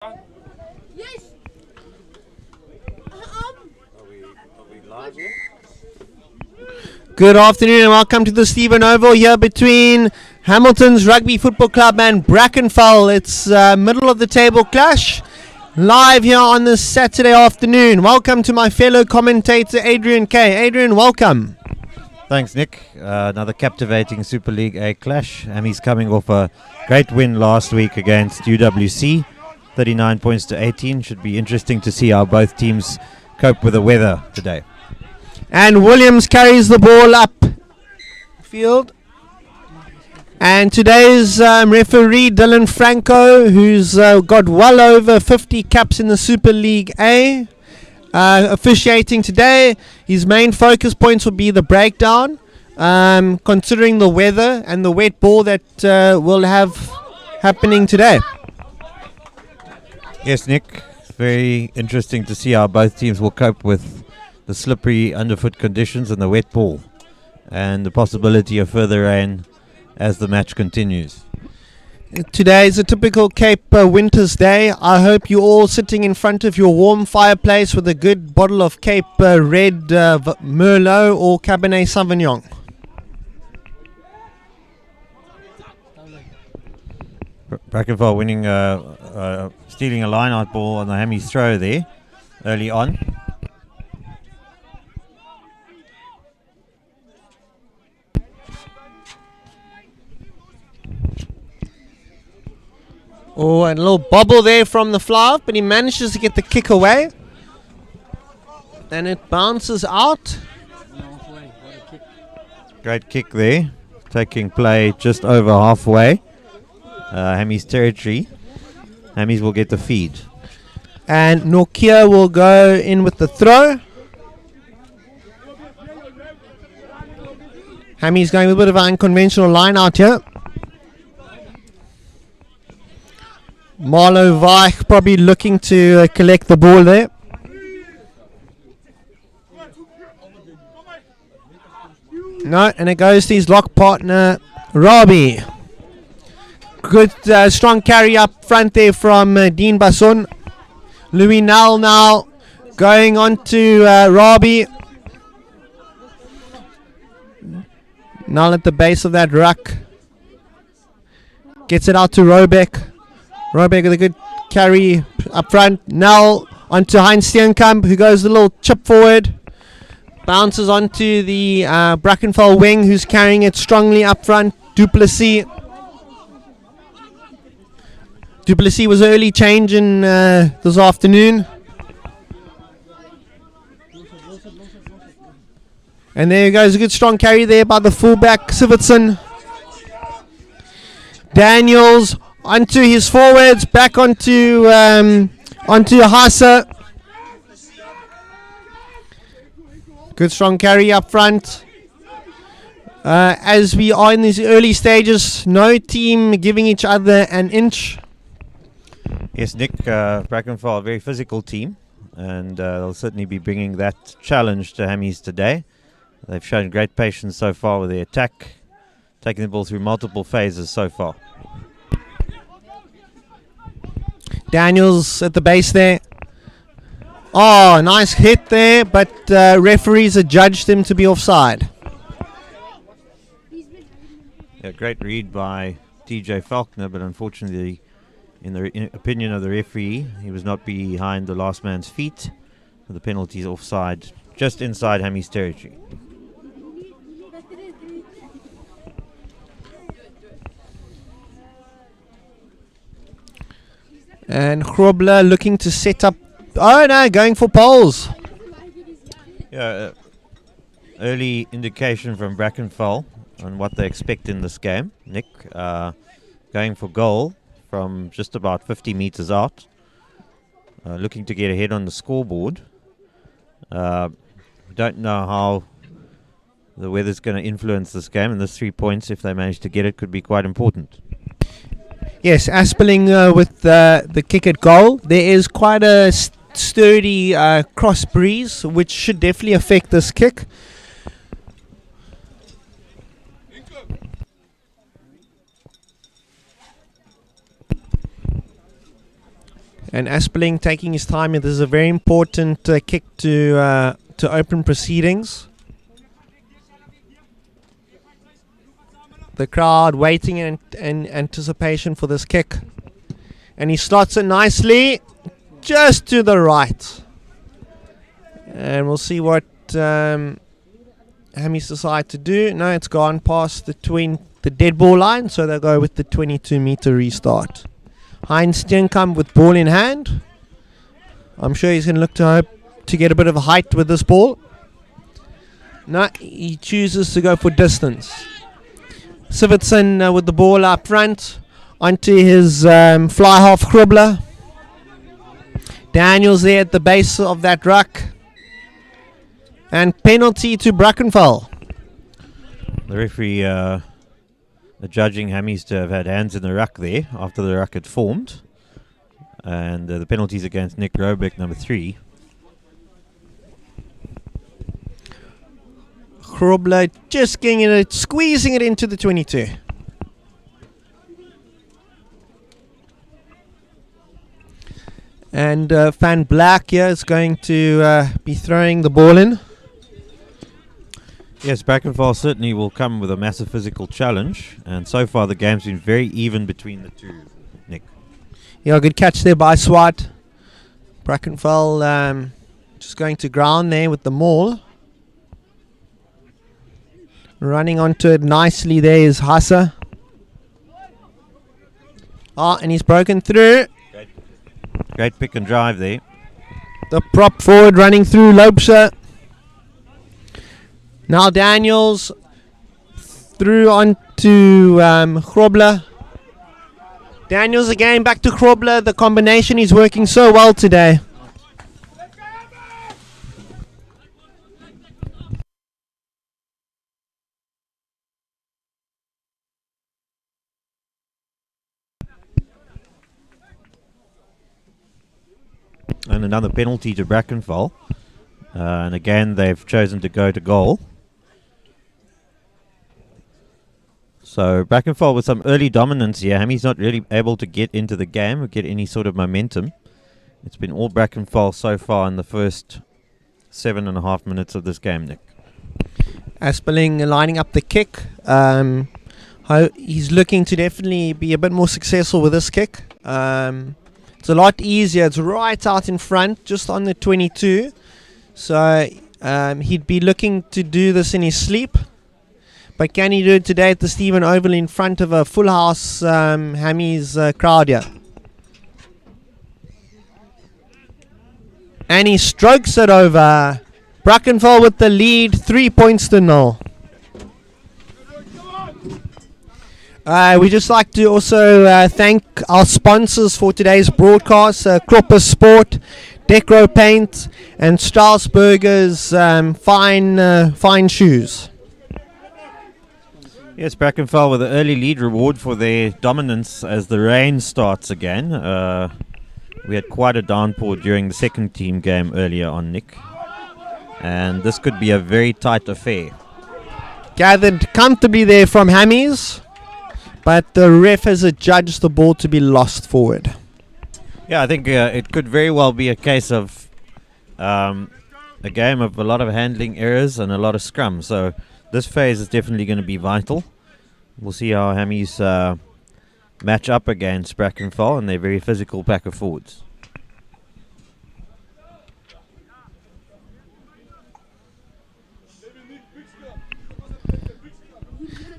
Yes. Are we live here? Good afternoon and welcome to the Stephen Oval here between Hamilton's Rugby Football Club and Brackenfell. It's middle of the table clash live here on this Saturday afternoon. Welcome to my fellow commentator Adrian K. Adrian, welcome. Thanks, Nick. Another captivating Super League A clash. He's coming off a great win last week against UWC. 39 points to 18. Should be interesting to see how both teams cope with the weather today. And Williams carries the ball up field. And today's referee, Dylan Franco, who's got well over 50 caps in the Super League A, officiating today. His main focus points will be the breakdown, considering the weather and the wet ball that we'll have happening today. Yes, Nick. It's very interesting to see how both teams will cope with the slippery underfoot conditions and the wet ball, and the possibility of further rain as the match continues. Today is a typical Cape winter's day. I hope you're all sitting in front of your warm fireplace with a good bottle of Cape Red Merlot or Cabernet Sauvignon. Brackenfell winning, stealing a line-out ball on the Hammy's throw there early on. Oh, and a little bobble there from the fly, but he manages to get the kick away. And it bounces out. Great kick there, taking play just over halfway. Hammy's territory. Hammy's will get the feed. And Nokia will go in with the throw. Hammy's going with a bit of an unconventional line out here. Marlo Weich probably looking to collect the ball there. No, and it goes to his lock partner, Robbie. Good strong carry up front there from Dean Basson. Louis Nell now going on to Robbie. Nell at the base of that ruck. Gets it out to Robeck. Robeck with a good carry up front. Nell onto Heinz Steenkamp, who goes a little chip forward. Bounces onto the Brackenfell wing, who's carrying it strongly up front. Duplessis. Duplessis was an early change in this afternoon. And there goes a good strong carry there by the fullback, Sivertson. Daniels onto his forwards, back onto Hassa. Good strong carry up front. As we are in these early stages, no team giving each other an inch. Yes, Nick, Brackenfell, a very physical team, and they'll certainly be bringing that challenge to Hammy's today. They've shown great patience so far with the attack, taking the ball through multiple phases so far. Daniels at the base there. Oh, nice hit there, but referees adjudged him to be offside. Yeah, great read by TJ Falkner, but unfortunately, in the opinion of the referee, he was not behind the last man's feet. The penalty is offside, just inside Hammy's territory. And Grobler looking to set up. Oh no, going for poles. Yeah, early indication from Brackenfell on what they expect in this game. Nick, going for goal from just about 50 meters out, looking to get ahead on the scoreboard. Don't know how the weather's going to influence this game, and this 3 points, if they manage to get it, could be quite important. Yes, Aspeling with the kick at goal. There is quite a sturdy cross breeze, which should definitely affect this kick. And Aspeling taking his time. This is a very important kick to open proceedings. The crowd waiting in anticipation for this kick. And he slots it nicely just to the right. And we'll see what Hammies decide to do. No, it's gone past the dead ball line, so they'll go with the 22-meter restart. Heinz Steenkamp with ball in hand. I'm sure he's going to look to hope to get a bit of height with this ball. No, he chooses to go for distance. Sivertson with the ball up front onto his fly half Grobler. Daniels there at the base of that ruck. And penalty to Brackenfell. The referee judging Hammies to have had hands in the ruck there after the ruck had formed. And the penalties against Nick Robeck, number 3. Grobler just getting it, squeezing it into the 22. And Van Black here is going to be throwing the ball in. Yes, Brackenfell certainly will come with a massive physical challenge, and so far the game's been very even between the two, Nick. Yeah, good catch there by Swart. Brackenfell just going to ground there with the maul. Running onto it nicely there is Hassa. And he's broken through. Great pick and drive there. The prop forward running through Loubser. Now Daniels through onto Grobler. Daniels again back to Grobler. The combination is working so well today. And another penalty to Brackenfell. And again, they've chosen to go to goal. So Brackenfell with some early dominance here. Hammy's not really able to get into the game or get any sort of momentum. It's been all Brackenfell so far in the first 7.5 minutes of this game, Nick. Aspeling lining up the kick. He's looking to definitely be a bit more successful with this kick. It's a lot easier. It's right out in front, just on the 22. So he'd be looking to do this in his sleep. But can he do it today at the Stephen Oval in front of a full house Hammy's crowd here? And he strokes it over. Brackenfell with the lead, 3 points to 0. We just like to also thank our sponsors for today's broadcast, Cropper Sport, Decro Paint, and Strasburger's fine shoes. Yes, Brackenfell with an early lead reward for their dominance as the rain starts again. We had quite a downpour during the second team game earlier on, Nick. And this could be a very tight affair. Gathered comfortably there from Hammies. But the ref has adjudged the ball to be lost forward. Yeah, I think it could very well be a case of a game of a lot of handling errors and a lot of scrum. So this phase is definitely going to be vital. We'll see how Hammies match up against Brackenfell and their very physical pack of forwards.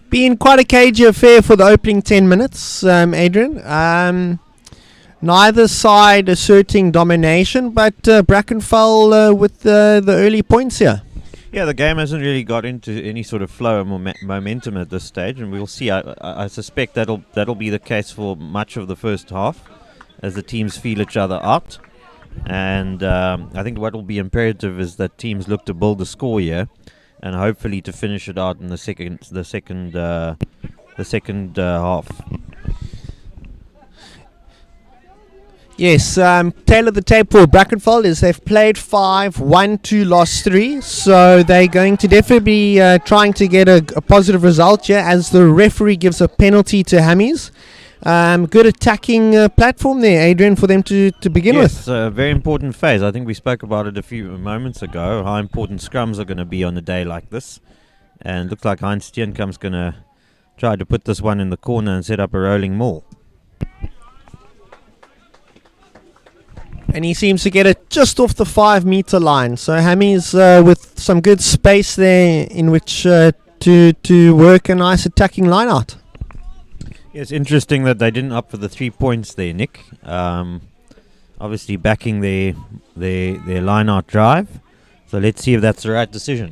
Been quite a cagey affair for the opening 10 minutes, Adrian. Neither side asserting domination, but Brackenfell with the early points here. Yeah, the game hasn't really got into any sort of flow or momentum at this stage, and we'll see. I suspect that'll be the case for much of the first half, as the teams feel each other out. And I think what will be imperative is that teams look to build a score here, and hopefully to finish it out in the second half. Yes, tail of the tape for Brackenfell is they've played 5, won 2, lost 3. So they're going to definitely be trying to get a positive result here as the referee gives a penalty to Hammies. good attacking platform there, Adrian, for them to begin with. Yes, a very important phase. I think we spoke about it a few moments ago, how important scrums are going to be on a day like this. And it looks like Heinz Steenkamp's going to try to put this one in the corner and set up a rolling maul. And he seems to get it just off the 5 meter line. So Hammy's with some good space there in which to work a nice attacking line out. It's interesting that they didn't opt for the 3 points there, Nick. Obviously backing their line out drive. So let's see if that's the right decision.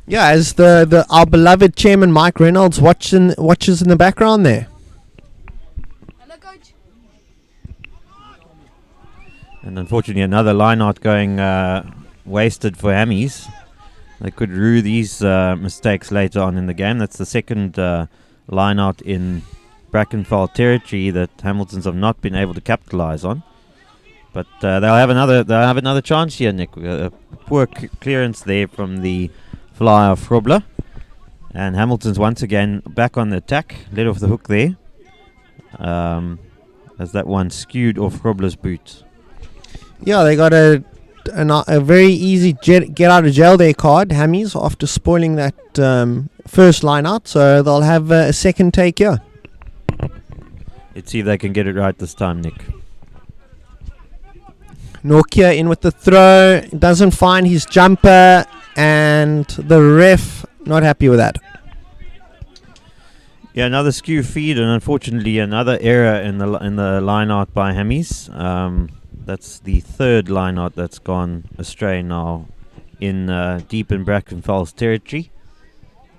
Yeah, as our beloved chairman Mike Reynolds watches in the background there. Hello, coach. And unfortunately another line out going wasted for Hammies. They could rue these mistakes later on in the game. That's the second line out in Brackenfell territory that Hamiltons have not been able to capitalize on. But they'll have another chance here, Nick. Poor clearance there from the fly of Grobler. And Hamilton's once again back on the attack. Let off the hook there. As that one skewed off Grobler's boot. Yeah, they got a very easy get out of jail there card, Hammies, after spoiling that first line out. So they'll have a second take here. Let's see if they can get it right this time, Nick. Nokia in with the throw. Doesn't find his jumper. And the ref not happy with that. Yeah, another skew feed, and unfortunately another error in the line out by Hammies. That's the third line out that's gone astray now in deep in Brackenfell's territory.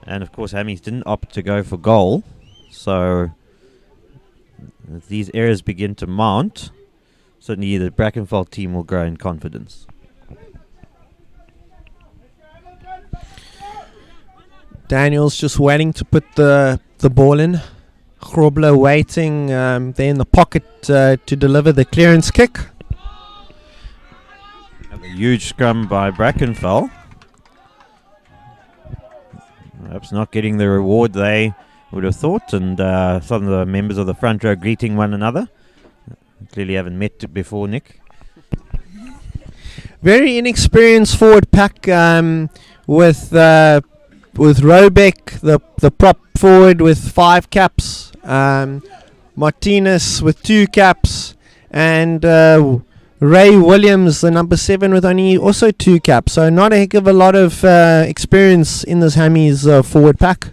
And of course Hammies didn't opt to go for goal. So as these errors begin to mount, certainly the Brackenfell team will grow in confidence. Daniel's just waiting to put the ball in. Grobler waiting there in the pocket to deliver the clearance kick. A huge scrum by Brackenfell. Perhaps not getting the reward they would have thought, and some of the members of the front row greeting one another. Clearly haven't met before, Nick. Very inexperienced forward pack with Robeck, the prop forward with 5 caps, Martinez with 2 caps, and Ray Williams, the number 7, with only also 2 caps. So not a heck of a lot of experience in this Hammies forward pack.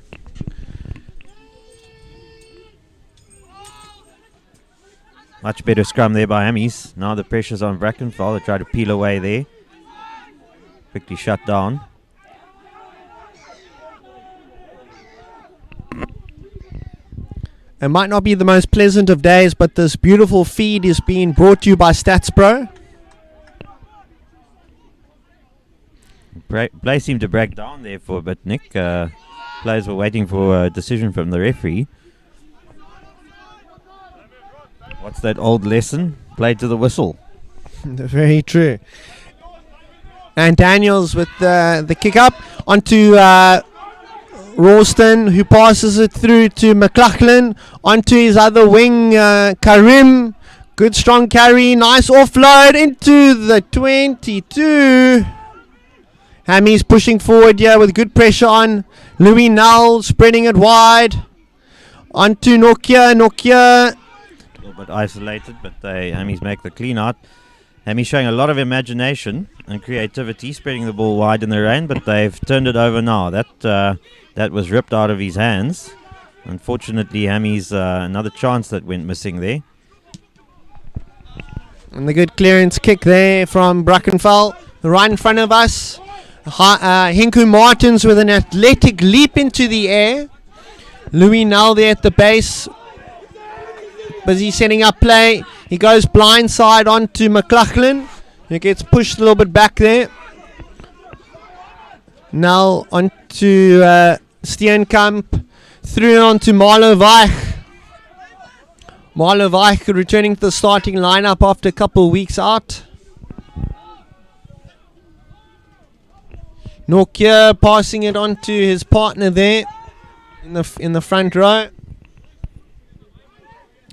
Much better scrum there by Hammies. Now the pressure's on Brackenfell. They try to peel away there. Quickly shut down. It might not be the most pleasant of days, but this beautiful feed is being brought to you by StatsPro. Play seemed to break down there for a bit, Nick. Players were waiting for a decision from the referee. What's that old lesson? Play to the whistle. Very true. And Daniels with the kick up onto Ralston, who passes it through to McLaughlin, onto his other wing, Karim. Good strong carry, nice offload into the 22. Hammy's pushing forward here with good pressure on. Louis Null spreading it wide. Onto Nokia. A little bit isolated, but Hammy's make the clean out. Hammy's showing a lot of imagination and creativity, spreading the ball wide in the rain, but they've turned it over now. That was ripped out of his hands. Unfortunately, Hammy's another chance that went missing there. And the good clearance kick there from Brackenfell, right in front of us. Hinku Martins with an athletic leap into the air. Louis Null there at the base, busy setting up play. He goes blindside onto McLaughlin. He gets pushed a little bit back there. Now onto Steenkamp. Through onto Marlo Weich. Marlo Weich returning to the starting lineup after a couple of weeks out. Nokia passing it on to his partner there in the front row.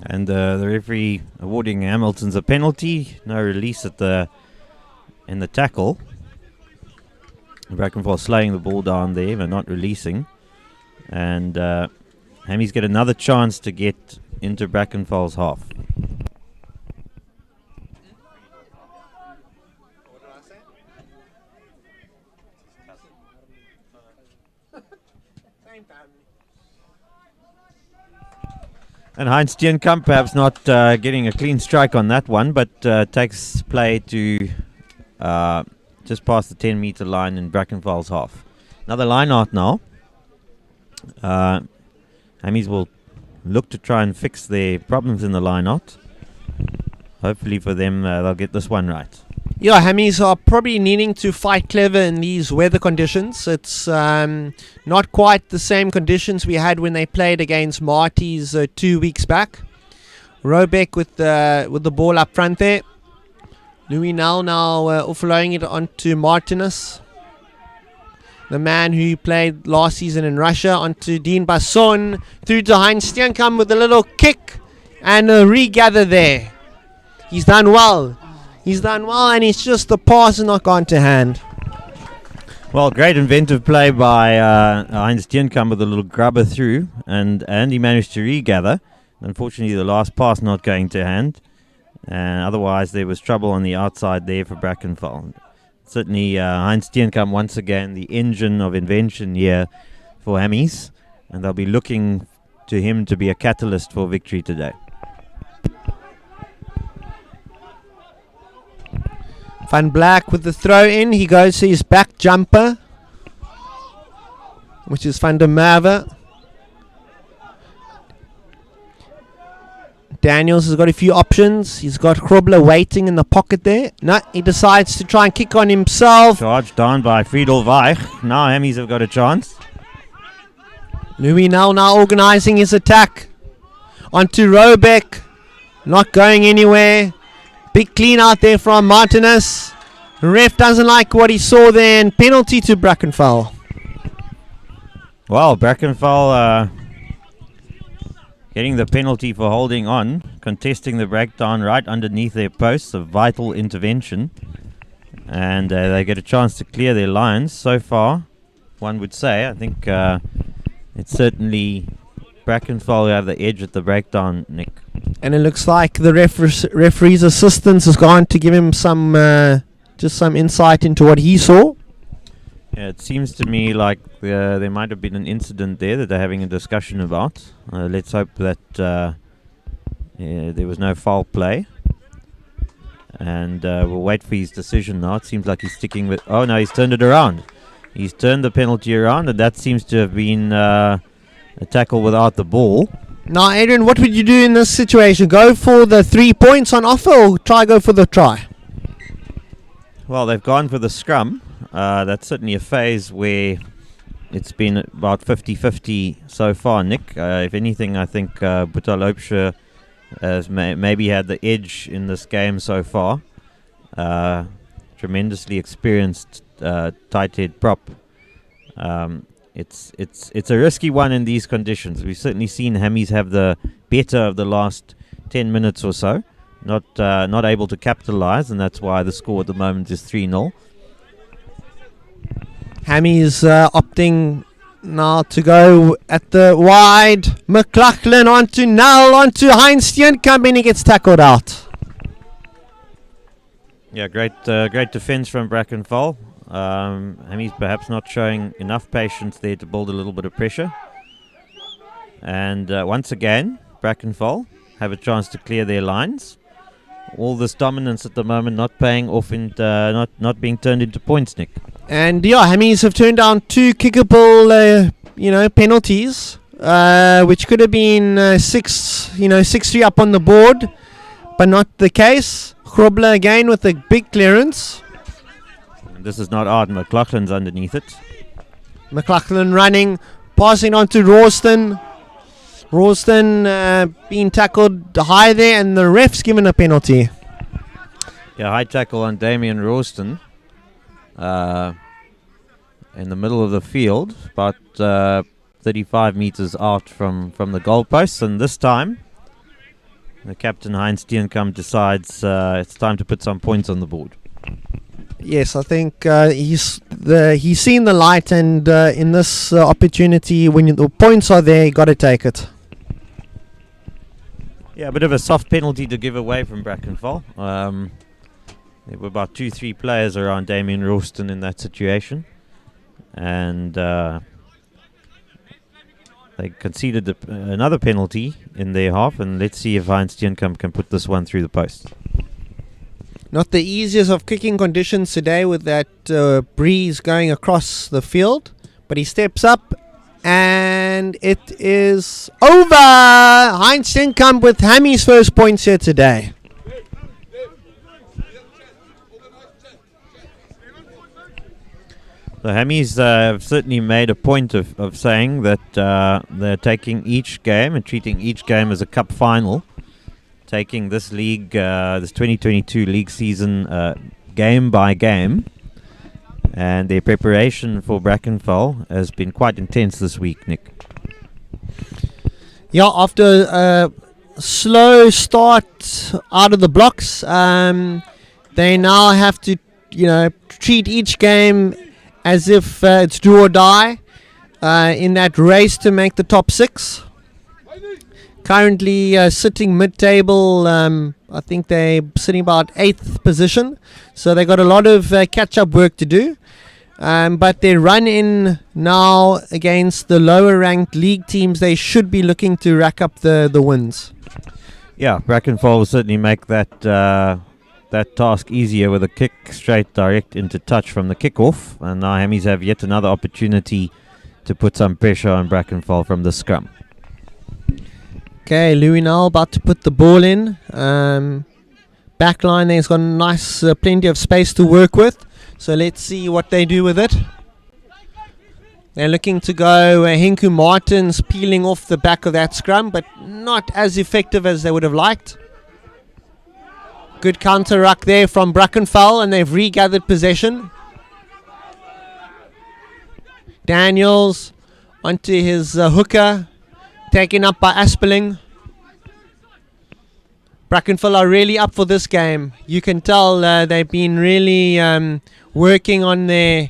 And the referee awarding Hamilton's a penalty. No release in the tackle. Brackenfell slowing the ball down there, but not releasing. And Hammies get another chance to get into Brackenfell's half. And Heinz Steenkamp perhaps not getting a clean strike on that one, but takes play to just past the 10-meter line in Brackenfell's half. Another line out now. Hammies will look to try and fix their problems in the line out. Hopefully for them, they'll get this one right. Yeah, Hammies are probably needing to fight clever in these weather conditions. It's not quite the same conditions we had when they played against Marty's 2 weeks back. Robeck with the ball up front there. Louis now offloading it onto Martinez, the man who played last season in Russia, onto Dean Basson, through to Heinz Steenkamp with a little kick and a regather there. He's done well. And it's just the pass is not gone to hand. Well, great inventive play by Heinz Steenkamp with a little grubber through, and he managed to regather. Unfortunately, the last pass not going to hand. Otherwise, there was trouble on the outside there for Brackenfell. Certainly, Heinz Steenkamp once again, the engine of invention here for Hammies, and they'll be looking to him to be a catalyst for victory today. Van Black with the throw in. He goes to his back jumper, which is Van der Merwe. Daniels has got a few options. He's got Grobler waiting in the pocket there. No, he decides to try and kick on himself. Charged down by Friedel Weich. Now Hammies have got a chance. Louis now organising his attack. Onto Robeck. Not going anywhere. Big clean out there from Martinez. Ref doesn't like what he saw there, and penalty to Brackenfell. Well, Brackenfell getting the penalty for holding on, contesting the breakdown right underneath their posts, a vital intervention. And they get a chance to clear their lines. So far, one would say, I think it's certainly Brackenfell who have the edge at the breakdown, Nick. And it looks like the referee's assistant has gone to give him some insight into what he saw. Yeah, it seems to me like there might have been an incident there that they're having a discussion about. Let's hope that there was no foul play. And we'll wait for his decision now. It seems like he's sticking with... Oh, no, he's turned it around. He's turned the penalty around, and that seems to have been a tackle without the ball. Now, Adrian, what would you do in this situation? Go for the 3 points on offer, or go for the try? Well, they've gone for the scrum. That's certainly a phase where it's been about 50-50 so far, Nick. If anything, I think Butalopsha has maybe had the edge in this game so far. Tremendously experienced tight head prop. It's a risky one in these conditions. We've certainly seen Hammies have the better of the last 10 minutes or so. Not able to capitalize, and that's why the score at the moment is 3-0. Hammies opting now to go at the wide. McLaughlin onto Null, onto Heinz Steenkamp, and he gets tackled out. Yeah, great defense from Brackenfell. Hammies perhaps not showing enough patience there to build a little bit of pressure. And once again, Brackenfell have a chance to clear their lines. All this dominance at the moment not paying off and not being turned into points, Nick. And yeah, Hammies have turned down 2 kickable, penalties, which could have been 6-3 up on the board, but not the case. Grobler again with a big clearance. And this is not out. McLaughlin's underneath it. McLaughlin running, passing on to Rawston. Rawston being tackled high there, and the ref's given a penalty. Yeah, high tackle on Damien Rawston. In the middle of the field, about 35 meters out from the goalposts, and this time the captain Heinz Steenkamp decides it's time to put some points on the board. Yes, I think he's seen the light, and in this opportunity, when the points are there, you got to take it. Yeah, a bit of a soft penalty to give away from Brackenfell. There were about 2-3 players around Damien Ralston in that situation, and they conceded another penalty in their half, and let's see if Heinz Steenkamp can put this one through the post. Not the easiest of kicking conditions today with that breeze going across the field, but he steps up and it is over. Heinz Steenkamp with Hammy's first points here today. The Hammies have certainly made a point of saying that they're taking each game and treating each game as a cup final, taking this league, this 2022 league season game by game, and their preparation for Brackenfell has been quite intense this week, Nick. Yeah, after a slow start out of the blocks, they now have to, treat each game as if it's do or die in that race to make the top 6. Currently sitting mid-table, I think they're sitting about 8th position, so they got a lot of catch-up work to do. But their run-in now against the lower-ranked league teams, they should be looking to rack up the wins. Yeah, Brackenfell will certainly make that task easier with a kick straight direct into touch from the kickoff, and now Hammies have yet another opportunity to put some pressure on Brackenfell from the scrum. Okay, Louis now about to put the ball in. Backline there's got nice, plenty of space to work with. So let's see what they do with it. They're looking to go Hinku Martins peeling off the back of that scrum, but not as effective as they would have liked. Good counter ruck there from Brackenfell, and they've regathered possession. Daniels onto his hooker. Taken up by Aspeling. Brackenfell are really up for this game. You can tell they've been really working on their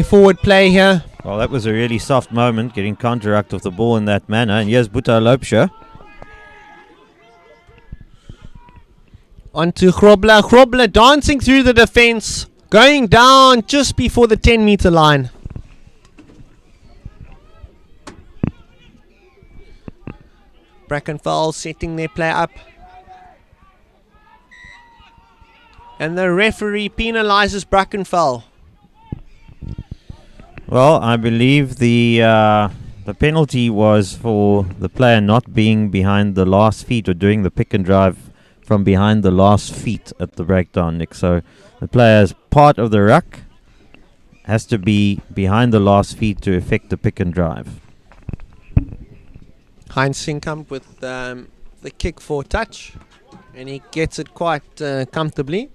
forward play here. Well, that was a really soft moment, getting counter-rucked off the ball in that manner. And here's Buta Lopsha. Onto Grobler. Grobler dancing through the defense. Going down just before the 10-meter line. Brackenfell setting their play up. And the referee penalizes Brackenfell. Well, I believe the penalty was for the player not being behind the last feet or doing the pick and drive from behind the last feet at the breakdown, Nick. So the player's part of the ruck has to be behind the last feet to effect the pick and drive. Heinz Steenkamp with the kick for touch, and he gets it quite comfortably.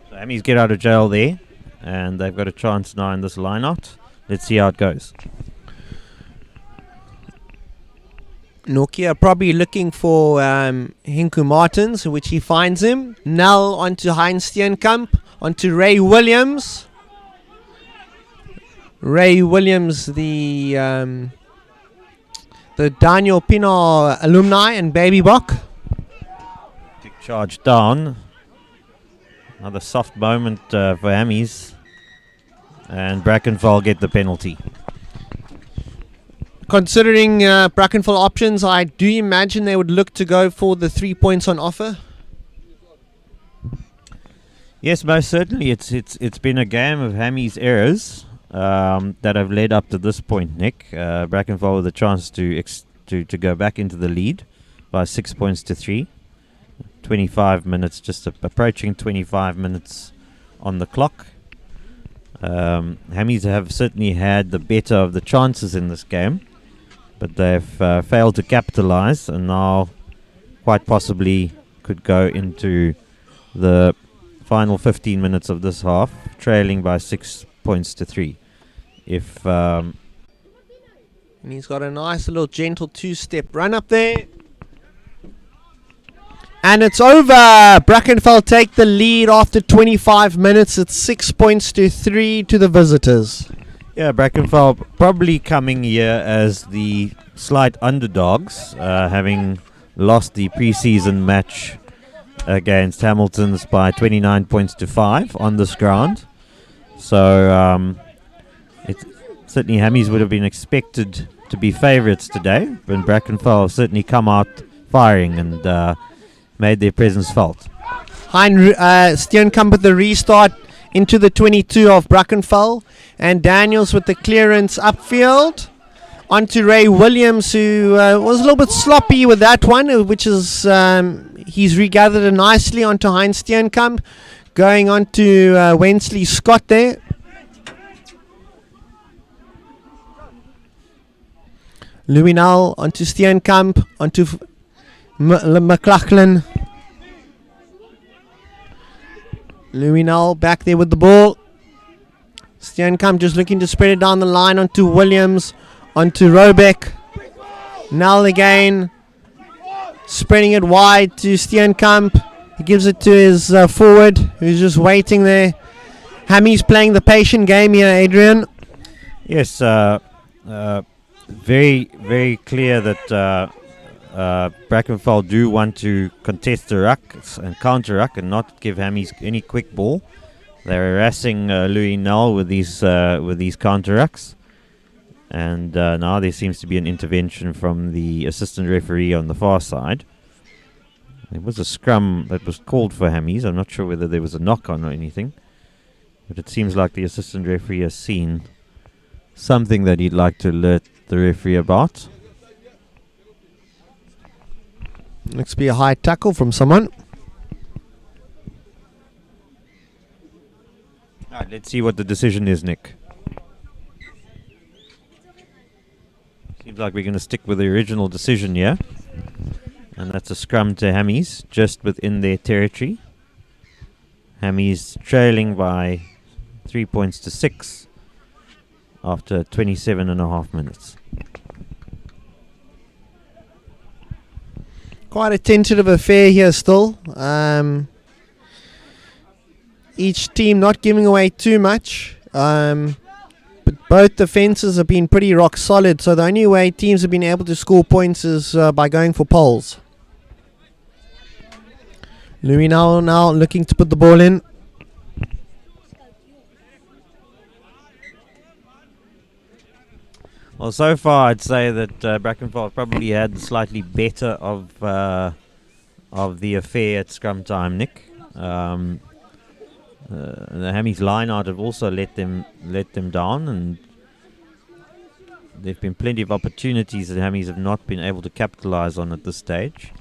So Hammies get out of jail there, and they've got a chance now in this line-out. Let's see how it goes. Nokia probably looking for Hinku Martins, which he finds him. Nell onto Heinz Steenkamp, onto Ray Williams. Ray Williams, the Daniel Pienaar alumni and Baby Bok. Kick charge down. Another soft moment for Hammies. And Brackenfell get the penalty. Considering Brackenfell options, I do imagine they would look to go for the 3 points on offer. Yes, most certainly. It's been a game of Hammy's errors that have led up to this point, Nick. Brackenfell with a chance to go back into the lead by 6 points to 3. 25 minutes, just approaching 25 minutes on the clock. Hammies have certainly had the better of the chances in this game, but they've failed to capitalize, and now quite possibly could go into the final 15 minutes of this half, trailing by 6 points to 3. If And he's got a nice little gentle two-step run up there. And it's over. Brackenfell take the lead after 25 minutes. It's 6 points to 3 to the visitors. yeah, Brackenfell probably coming here as the slight underdogs, having lost the pre-season match against Hamilton's by 29 points to 5 on this ground. So certainly Hammies would have been expected to be favourites today, but Brackenfell have certainly come out firing and made their presence felt. Steenkamp with the restart into the 22 of Brackenfell, and Daniels with the clearance upfield onto Ray Williams, who was a little bit sloppy with that one, which is he's regathered it nicely onto Heinz Steenkamp, going on to Wensley Scott there. Louis Null onto Steenkamp, onto McLaughlin. Louis Null back there with the ball. Steenkamp just looking to spread it down the line onto Williams, onto Robeck. Null again, spreading it wide to Steenkamp. He gives it to his forward, who's just waiting there. Hammy's playing the patient game here, Adrian. Yes, very, very clear that Brackenfell do want to contest the ruck and counter ruck and not give Hammies any quick ball. They're harassing Louis Null with these counter rucks, and now there seems to be an intervention from the assistant referee on the far side. There was a scrum that was called for Hammies. I'm not sure whether there was a knock on or anything, but it seems like the assistant referee has seen something that he'd like to alert the referee about. Looks to be a high tackle from someone. Right, let's see what the decision is, Nick. Seems like we're going to stick with the original decision here. And that's a scrum to Hammies, just within their territory. Hammies trailing by 3 points to 6 after 27.5 minutes. Quite a tentative affair here still. Each team not giving away too much. But both defences have been pretty rock solid. So the only way teams have been able to score points is by going for poles. Louis now looking to put the ball in. Well, so far I'd say that Brackenfell probably had slightly better of the affair at scrum time, Nick. The Hammies line out have also let them down, and there have been plenty of opportunities that Hammies have not been able to capitalise on at this stage.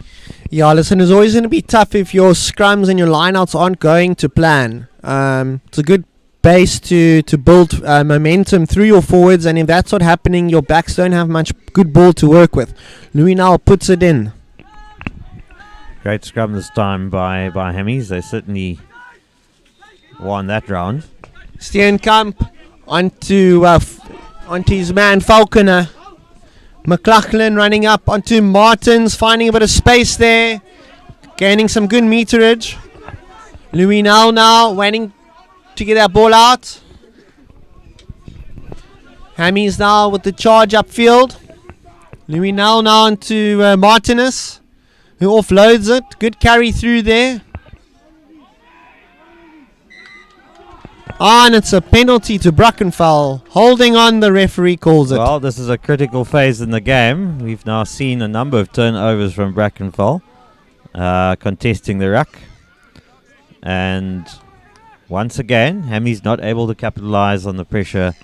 Yeah, listen, it's always going to be tough if your scrums and your lineouts aren't going to plan. It's a good base to build momentum through your forwards, and if that's not happening, your backs don't have much good ball to work with. Louis now puts it in. Great scrum this time by Hammies. They certainly won that round. Steenkamp onto his man Falconer. McLaughlin running up onto Martins, finding a bit of space there, gaining some good meterage. Louis now waiting to get that ball out. Hammies now with the charge upfield. Louis now onto Martinez, who offloads it. Good carry through there. And it's a penalty to Brackenfell. Holding on, the referee calls it. Well, this is a critical phase in the game. We've now seen a number of turnovers from Brackenfell contesting the ruck. And once again, Hammy's not able to capitalise on the pressure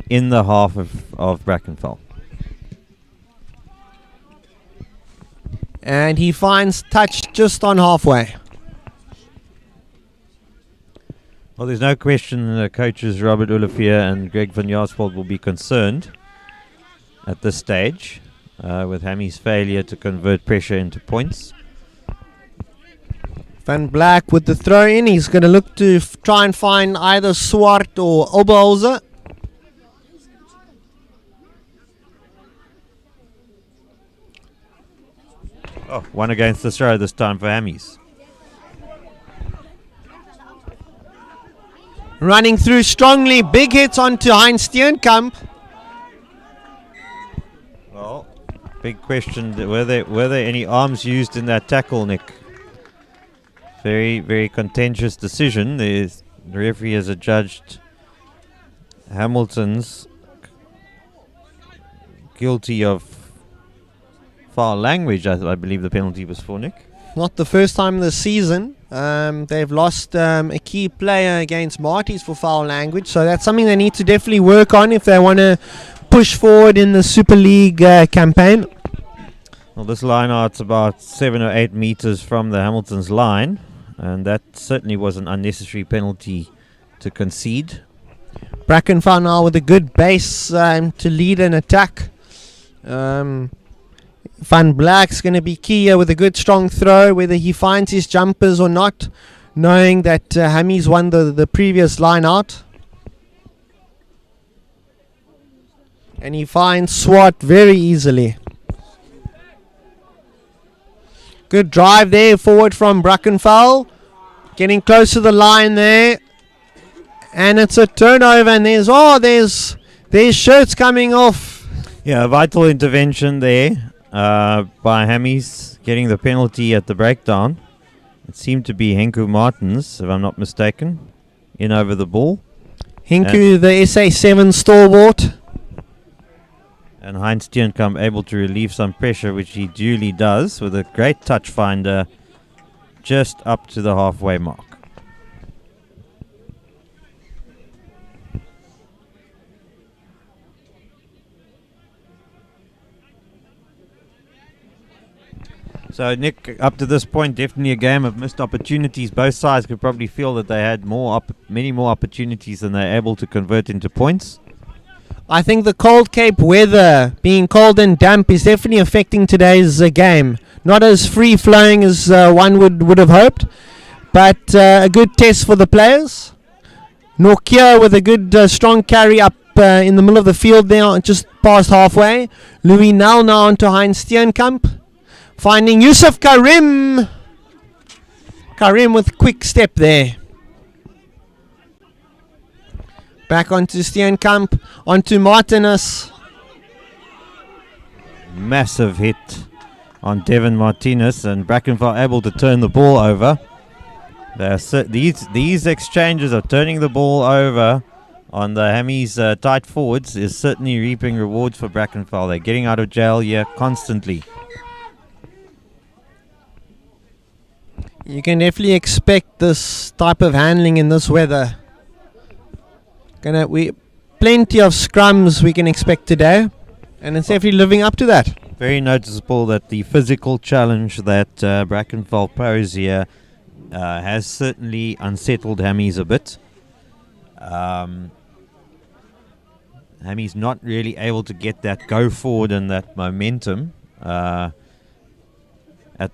in the half of Brackenfell. And he finds touch just on halfway. Well, there's no question the coaches Robert Olivier and Greg van Jaarsveld will be concerned at this stage with Hammy's failure to convert pressure into points. Van Black with the throw in. He's going to look to try and find either Swart or Oberholzer. Oh, one against the throw this time for Hammies. Running through strongly. Big hits onto Heinz Steenkamp. Well, big question. Were there any arms used in that tackle, Nick? Very, very contentious decision. The referee has adjudged Hamilton's guilty of foul language. I believe the penalty was for, Nick. Not the first time this season. They've lost a key player against Marty's for foul language, so that's something they need to definitely work on if they want to push forward in the Super League campaign. Well, this line out's about 7 or 8 meters from the Hamilton's line, and that certainly was an unnecessary penalty to concede. Brackenfell now with a good base to lead an attack. Van Black's going to be key here with a good strong throw, whether he finds his jumpers or not, knowing that Hammies won the previous line out. And he finds Swart very easily. Good drive there forward from Brackenfell. Getting close to the line there. And it's a turnover, and there's shirts coming off. Yeah, a vital intervention there by Hammies, getting the penalty at the breakdown. It seemed to be Henku Martins, if I'm not mistaken, in over the ball. Henku, the SA7 stalwart. And Heinz Steenkamp able to relieve some pressure, which he duly does, with a great touch finder just up to the halfway mark. So, Nick, up to this point, definitely a game of missed opportunities. Both sides could probably feel that they had many more opportunities than they're able to convert into points. I think the cold Cape weather, being cold and damp, is definitely affecting today's game. Not as free-flowing as one would have hoped, but a good test for the players. Nokia with a good strong carry up in the middle of the field there, just past halfway. Louis Nel now onto Heinz Steenkamp. Finding Yusuf Karim. Karim with quick step there. Back onto Steenkamp, onto Martinez. Massive hit on Devin Martinez, and Brackenfell able to turn the ball over. These exchanges of turning the ball over on the Hammies tight forwards is certainly reaping rewards for Brackenfell. They're getting out of jail here constantly. You can definitely expect this type of handling in this weather. Plenty of scrums we can expect today, and it's definitely living up to that. Very noticeable that the physical challenge that Brackenfell pose here has certainly unsettled Hammies a bit. Hammies not really able to get that go forward and that momentum at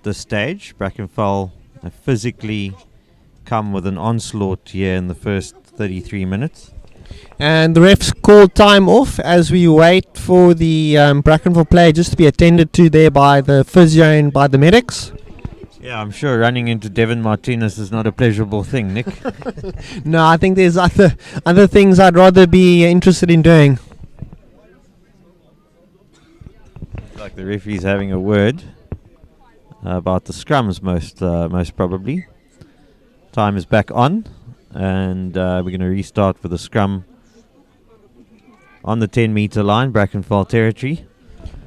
this stage. Brackenfell physically come with an onslaught here in the first 33 minutes. And the refs called time off as we wait for the Brackenfell play just to be attended to there by the physio and by the medics. Yeah, I'm sure running into Devin Martinez is not a pleasurable thing, Nick. No, I think there's other things I'd rather be interested in doing. Like the referee's having a word about the scrums, most probably. Time is back on, and we're going to restart with a scrum on the 10-meter line, Brackenfell territory.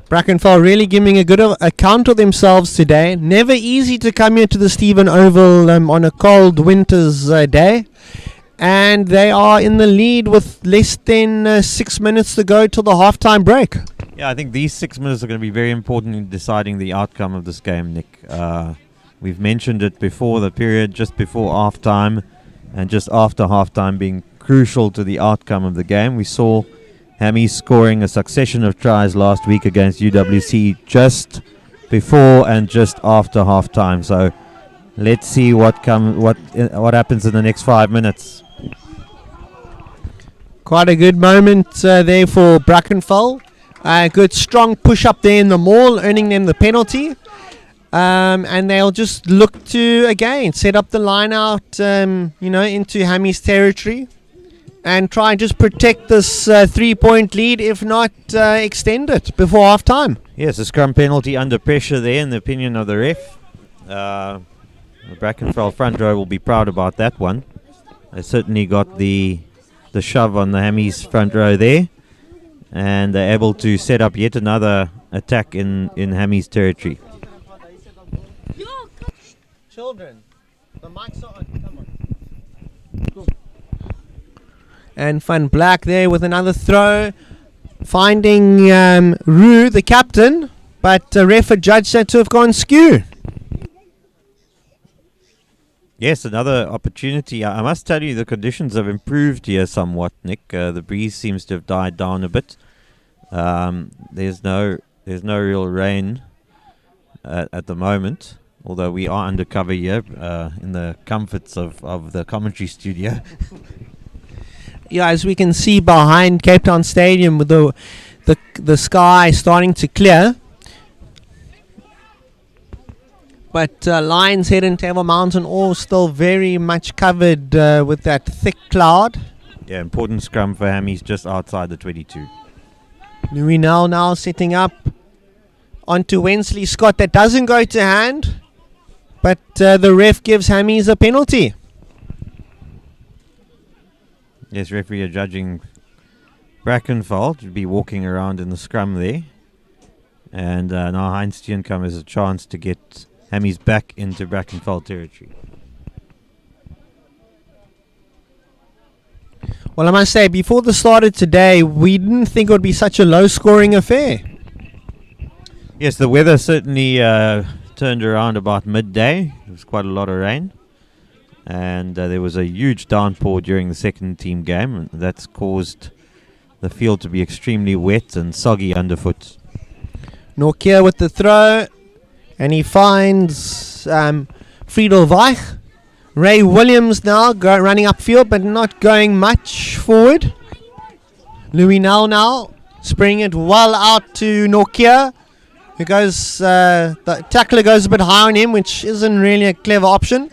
Brackenfell really giving a good account of themselves today. Never easy to come here to the Stephen Oval on a cold winter's day. And they are in the lead with less than 6 minutes to go till the halftime break. Yeah, I think these 6 minutes are going to be very important in deciding the outcome of this game, Nick. We've mentioned it before, the period just before halftime and just after halftime being crucial to the outcome of the game. We saw Hammies scoring a succession of tries last week against UWC just before and just after halftime. So let's see what happens in the next 5 minutes. Quite a good moment there for Brackenfell. Good strong push up there in the maul, earning them the penalty. And they'll just look to, again, set up the line out, into Hammy's territory. And try and just protect this 3-point lead, if not extend it before half time. Yes, a scrum penalty under pressure there, in the opinion of the ref. The Brackenfell front row will be proud about that one. They certainly got the shove on the Hammies front row there, and they're able to set up yet another attack in Hammies territory. Children, the mics are on. Come on. And Van Black there with another throw, finding Rue, the captain, but the ref judged that to have gone skew. Yes, another opportunity. I must tell you, the conditions have improved here somewhat, Nick. The breeze seems to have died down a bit. There's no real rain at the moment, although we are undercover here in the comforts of the commentary studio. Yeah, as we can see behind Cape Town Stadium, with the sky starting to clear. But Lions Head and Table Mountain all still very much covered with that thick cloud. Yeah, important scrum for Hammies just outside the 22. Louis now setting up onto Wensley Scott. That doesn't go to hand, but the ref gives Hammies a penalty. Yes, referee judging Brackenfell to be walking around in the scrum there. And now Heinz Steenkamp has a chance to get Hammies back into Brackenfell territory. Well, I must say, before the start of today, we didn't think it would be such a low-scoring affair. Yes, the weather certainly turned around about midday. There was quite a lot of rain. And there was a huge downpour during the second team game. And that's caused the field to be extremely wet and soggy underfoot. Nokia with the throw. And he finds Friedel Weich. Ray Williams now running upfield, but not going much forward. Louis now spraying it well out to Nokia, who goes, the tackler goes a bit high on him, which isn't really a clever option.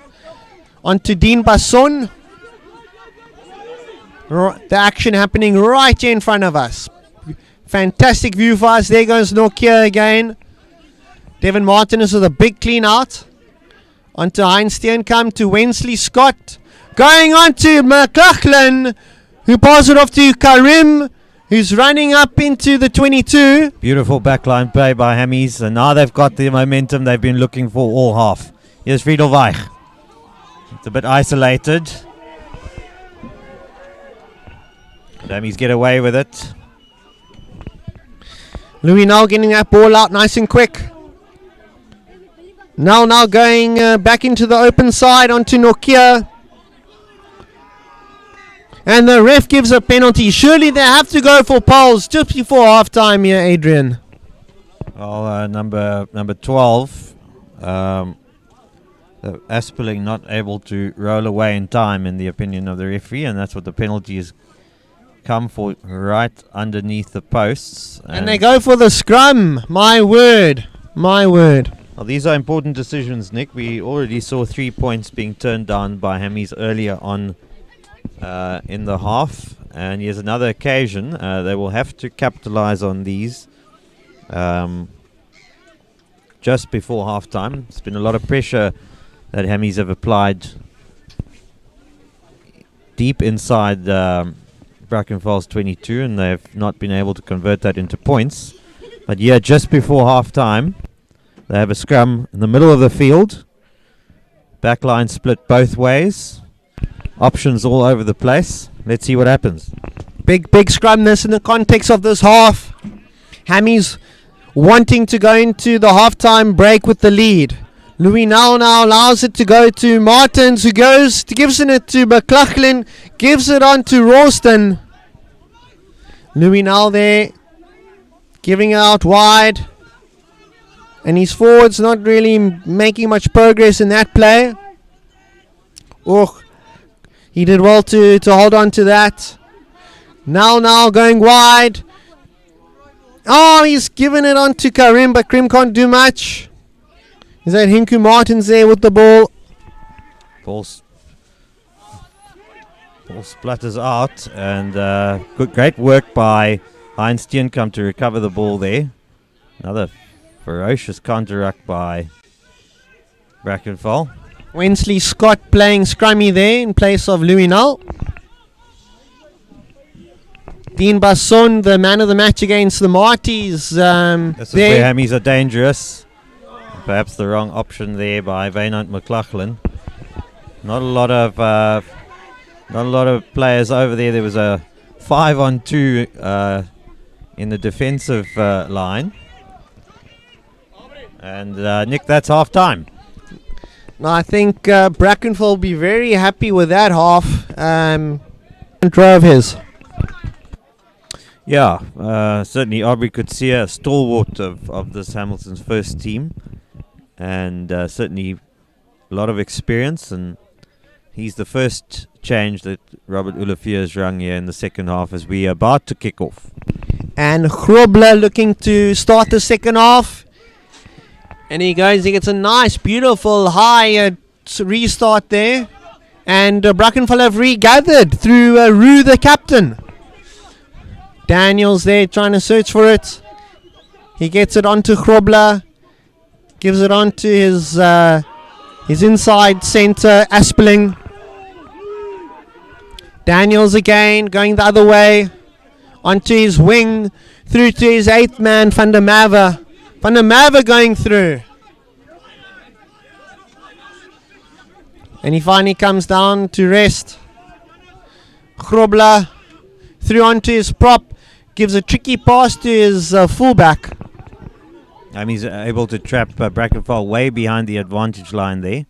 On to Dean Basson. The action happening right here in front of us. Fantastic view for us. There goes Nokia again. Devin Martinez with a big clean out. On to Heinz Steenkamp, to Wensley Scott. Going on to McLaughlin, who passes it off to Karim, who's running up into the 22. Beautiful backline play by Hammies, and now they've got the momentum they've been looking for all half. Here's Friedel Weich. It's a bit isolated. Hammies get away with it. Louis now getting that ball out nice and quick. Now going back into the open side onto Nokia. And the ref gives a penalty. Surely they have to go for poles just before half-time here, Adrian. Well, number 12, Aspeling not able to roll away in time, in the opinion of the referee, and that's what the penalty has come for, right underneath the posts. And they go for the scrum. My word. Well, these are important decisions, Nick. We already saw 3 points being turned down by Hammies earlier on in the half, and here's another occasion. They will have to capitalize on these just before half-time. There's been a lot of pressure that Hammies have applied deep inside Brackenfell's 22, and they've not been able to convert that into points. But yeah, just before half-time, they have a scrum in the middle of the field. Backline split both ways. Options all over the place. Let's see what happens. Big scrum this in the context of this half. Hammies wanting to go into the halftime break with the lead. Louis now allows it to go to Martins, who gives it to McLaughlin, gives it on to Ralston. Louis now there, giving it out wide. And his forwards not really making much progress in that play. Oh, he did well to hold on to that. Now going wide. Oh, he's given it on to Karim, but Karim can't do much. Is that Hinku Martins there with the ball? Ball splutters out, and great work by Heinz Steenkamp to recover the ball there. Another ferocious counter-ruck by Brackenfell. Wensley Scott playing scrummy there in place of Louis Null. Dean Basson, the man of the match against the Marties. This is where Hammies are dangerous. Perhaps the wrong option there by Wynand McLaughlin. Not a lot of players over there. There was a 5-on-2 in the defensive line. And Nick, that's half time. Now I think Brackenfell will be very happy with that half. Drove his. Yeah, certainly Aubrey could see a stalwart of this Hamilton's first team. And certainly a lot of experience. And he's the first change that Robert Olivier has rung here in the second half as we are about to kick off. And Grobler looking to start the second half. And he goes, he gets a nice, beautiful, high restart there. And Brackenfell have regathered through Rue the captain. Daniels there trying to search for it. He gets it onto Grobler. Gives it on to his inside centre, Aspeling. Daniels again, going the other way. Onto his wing, through to his 8th man, Van der Merwe. Van der Merwe going through. And he finally comes down to rest. Grobler through onto his prop. Gives a tricky pass to his fullback. He's able to trap Brackenfell way behind the advantage line there.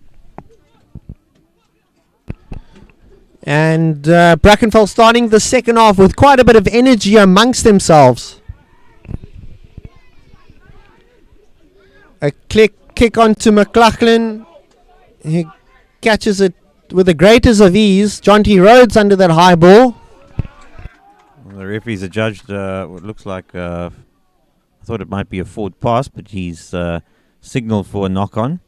And Brackenfell starting the second half with quite a bit of energy amongst themselves. A kick onto McLaughlin. He catches it with the greatest of ease. Jonty Rhodes under that high ball. The referees adjudged what looks like, I thought it might be a forward pass, but he's signalled for a knock-on.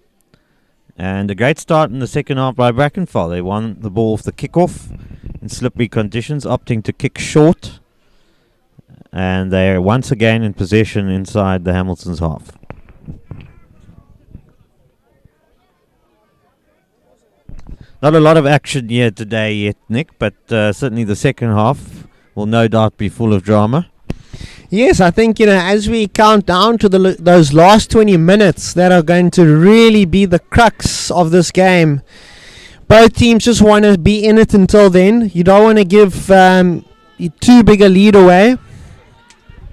And a great start in the second half by Brackenfell. They won the ball off the kick-off in slippery conditions, opting to kick short. And they're once again in possession inside the Hamilton's half. Not a lot of action here today yet, Nick, but certainly the second half will no doubt be full of drama. Yes, I think, as we count down to those last 20 minutes that are going to really be the crux of this game. Both teams just want to be in it until then. You don't want to give too big a lead away.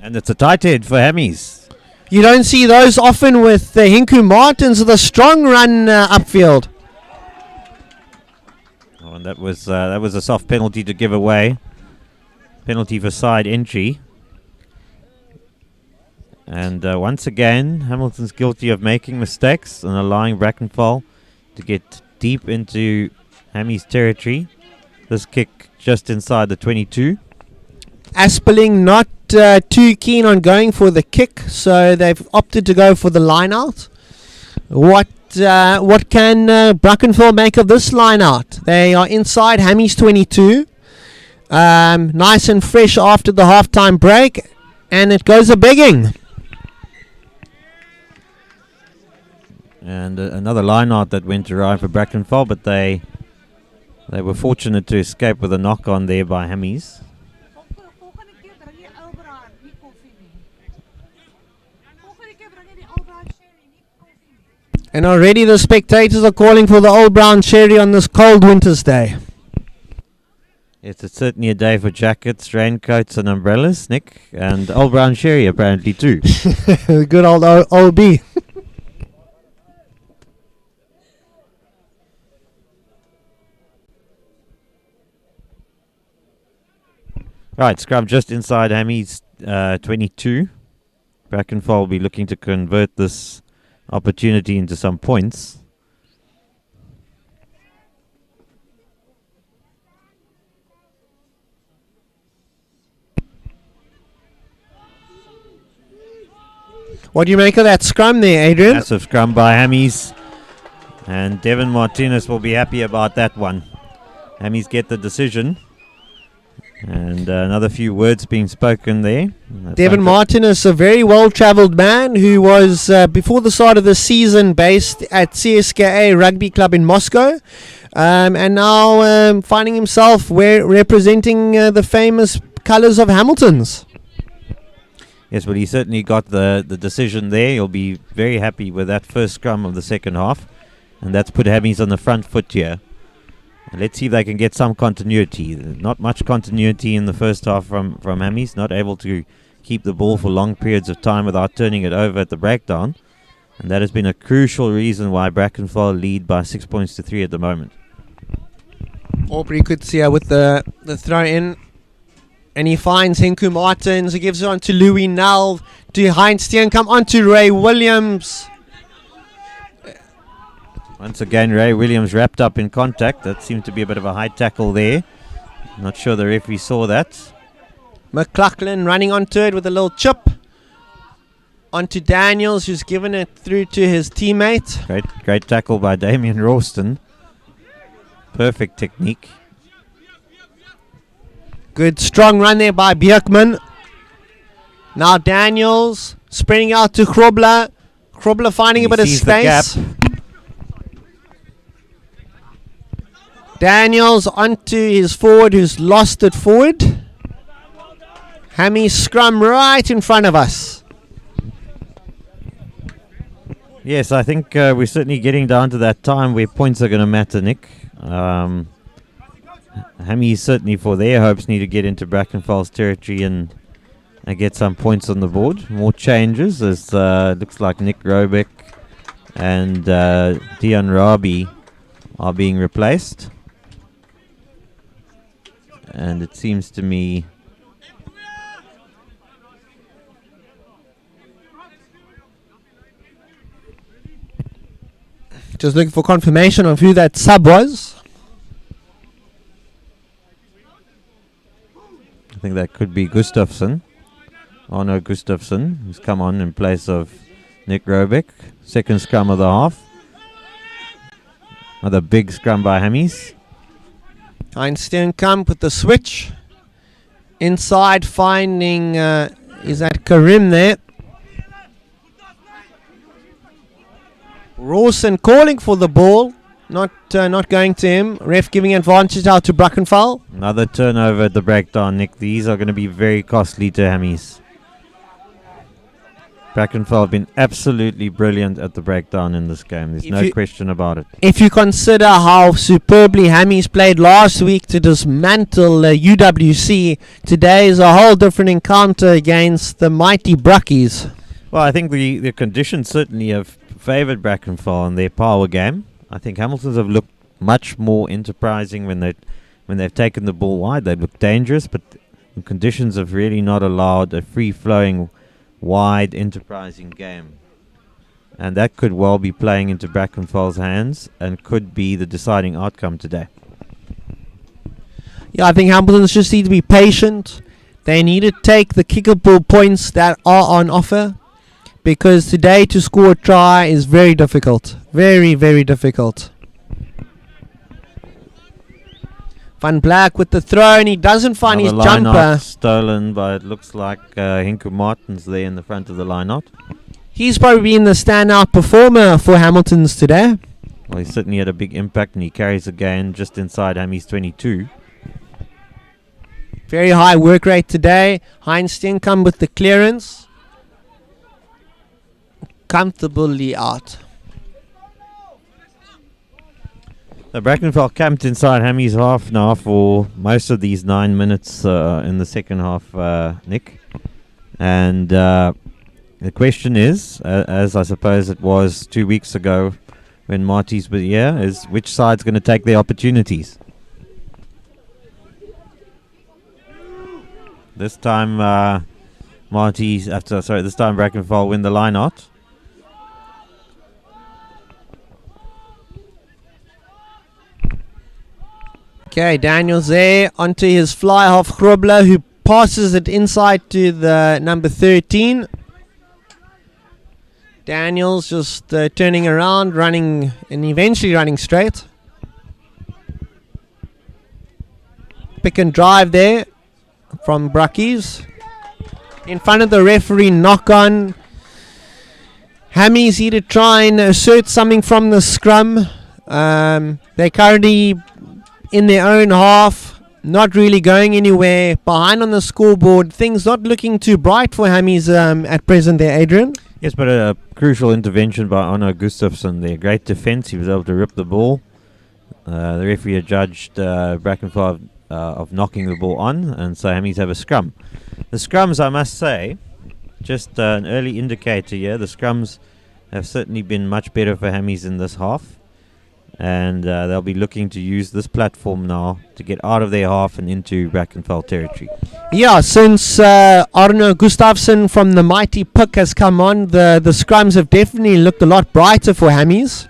And it's a tight head for Hammies. You don't see those often with Hinku Martins with a strong run upfield. Oh, and that was a soft penalty to give away. Penalty for side entry. And once again, Hamilton's guilty of making mistakes and allowing Brackenfell to get deep into Hammy's territory. This kick just inside the 22. Aspeling not too keen on going for the kick, so they've opted to go for the line out. What can Brackenfell make of this line out? They are inside Hammy's 22. Nice and fresh after the halftime break, and it goes a begging. And another line out that went awry for Brackenfell, but they were fortunate to escape with a knock on there by Hammies. And already the spectators are calling for the old brown sherry on this cold winter's day. Yes, it's certainly a day for jackets, raincoats and umbrellas, Nick. And old brown sherry apparently too. Good old OB. Right, scrum just inside Hammy's 22. Brackenfell will be looking to convert this opportunity into some points. What do you make of that scrum there, Adrian? Massive scrum by Hammies. And Devin Martinez will be happy about that one. Hammies get the decision. And another few words being spoken there. Devin Martinez, a very well-travelled man who was, before the start of the season, based at CSKA Rugby Club in Moscow. And now finding himself representing the famous colours of Hamilton's. Yes, well, he certainly got the decision there. He'll be very happy with that first scrum of the second half. And that's put Hammies on the front foot here. And let's see if they can get some continuity. Not much continuity in the first half from Hammies. Not able to keep the ball for long periods of time without turning it over at the breakdown. And that has been a crucial reason why Brackenfell lead by 6 points to 3 at the moment. Aubrey Kutsia with the throw in. And he finds Henku Martins. He gives it on to Louis Nell. To Heinz Steenkamp. On to Ray Williams. Once again, Ray Williams wrapped up in contact. That seemed to be a bit of a high tackle there. Not sure the referee saw that. McLaughlin running onto it with a little chip. Onto Daniels, who's given it through to his teammate. Great tackle by Damien Ralston. Perfect technique. Good strong run there by Bjerkman. Now Daniels spreading out to Krobler. Krobler finding a bit of space. Daniels onto his forward who's lost it forward. Hammy scrum right in front of us. Yes, I think we're certainly getting down to that time where points are going to matter, Nick. Hammy certainly for their hopes need to get into Brackenfell's territory and get some points on the board. More changes as looks like Nick Robeck and Dion Rabi are being replaced. And it seems to me just looking for confirmation of who that sub was. I think that could be Gustafsson. Arno Gustafsson, who's come on in place of Nick Robeck. Second scrum of the half. Another big scrum by Hammies. Einstein come with the switch. Inside finding, is that Karim there? Rawson calling for the ball. Not going to him. Ref giving advantage out to Brackenfell. Another turnover at the breakdown, Nick. These are going to be very costly to Hammies. Brackenfell have been absolutely brilliant at the breakdown in this game. There's no question about it. If you consider how superbly Hammies played last week to dismantle UWC, today is a whole different encounter against the mighty Bruckies. Well, I think the conditions certainly have favoured Brackenfell in their power game. I think Hamiltons have looked much more enterprising when they've taken the ball wide. They look dangerous, but the conditions have really not allowed a free-flowing, wide, enterprising game. And that could well be playing into Brackenfell's hands and could be the deciding outcome today. Yeah, I think Hamiltons just need to be patient. They need to take the kickable points that are on offer, because today to score a try is very difficult. Very, very difficult. Van Black with the throw, and he doesn't find his jumper. Stolen, but it looks like Henku Martins there in the front of the line-out. He's probably been the standout performer for Hamiltons today. Well, he certainly had a big impact, and he carries the gain just inside Hammy's 22. Very high work rate today. Heinz Steenkamp with the clearance. Comfortably out. So Brackenfell camped inside Hammy's half now for most of these 9 minutes in the second half, Nick. And the question is, as I suppose it was 2 weeks ago when Marty's was here, is which side's going to take their opportunities? This time this time Brackenfell win the line out. Okay, Daniels there onto his fly half Grobler, who passes it inside to the number 13. Daniels just turning around, running, and eventually running straight. Pick and drive there from Brackies. In front of the referee, knock on. Hammies here to try and assert something from the scrum. They're currently in their own half, not really going anywhere. Behind on the scoreboard, things not looking too bright for Hammies at present there, Adrian. Yes, but a crucial intervention by Arno Gustafsson there. Great defense. He was able to rip the ball. The referee adjudged Brackenfell of knocking the ball on, and so Hammies have a scrum. The scrums, I must say, just an early indicator here. The scrums have certainly been much better for Hammies in this half. And they'll be looking to use this platform now to get out of their half and into Brackenfell territory. Yeah, since Arno Gustafsson from the mighty Pick has come on, the scrums have definitely looked a lot brighter for Hammies.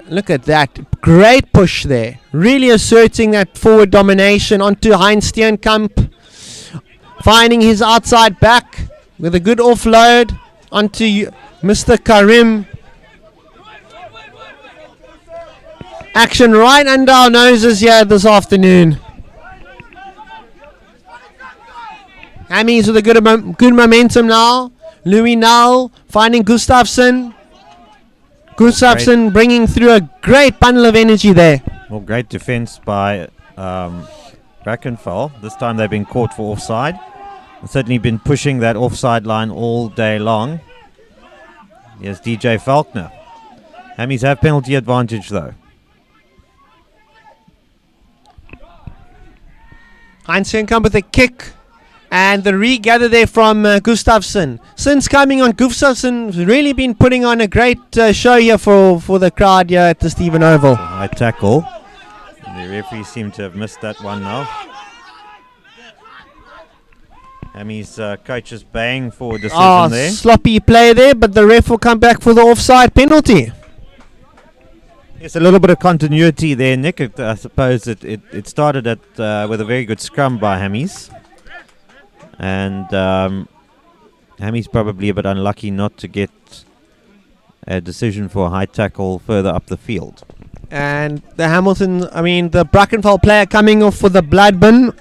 Look at that. Great push there. Really asserting that forward domination onto Heinz Steenkamp. Finding his outside back with a good offload onto Mr. Karim. Action right under our noses here this afternoon. Hammies with a good momentum now. Louis Null finding Gustafsson. Gustafsson bringing through a great bundle of energy there. Well, great defense by Brackenfell. This time they've been caught for offside. They've certainly been pushing that offside line all day long. Here's DJ Faulkner. Hammies have penalty advantage though. Heinz Steenkamp with a kick. And the regather there from Gustafsson. Since coming on, Gustafsson's really been putting on a great show here for the crowd here at the Stephen Oval. High tackle. The referee seemed to have missed that one now. Hammy's coach is baying for a decision there. Sloppy play there, but the ref will come back for the offside penalty. Yes, a little bit of continuity there, Nick. I suppose it started at with a very good scrum by Hammies. And Hammy's probably a bit unlucky not to get a decision for a high tackle further up the field. And the the Brackenfell player coming off for the blood bin.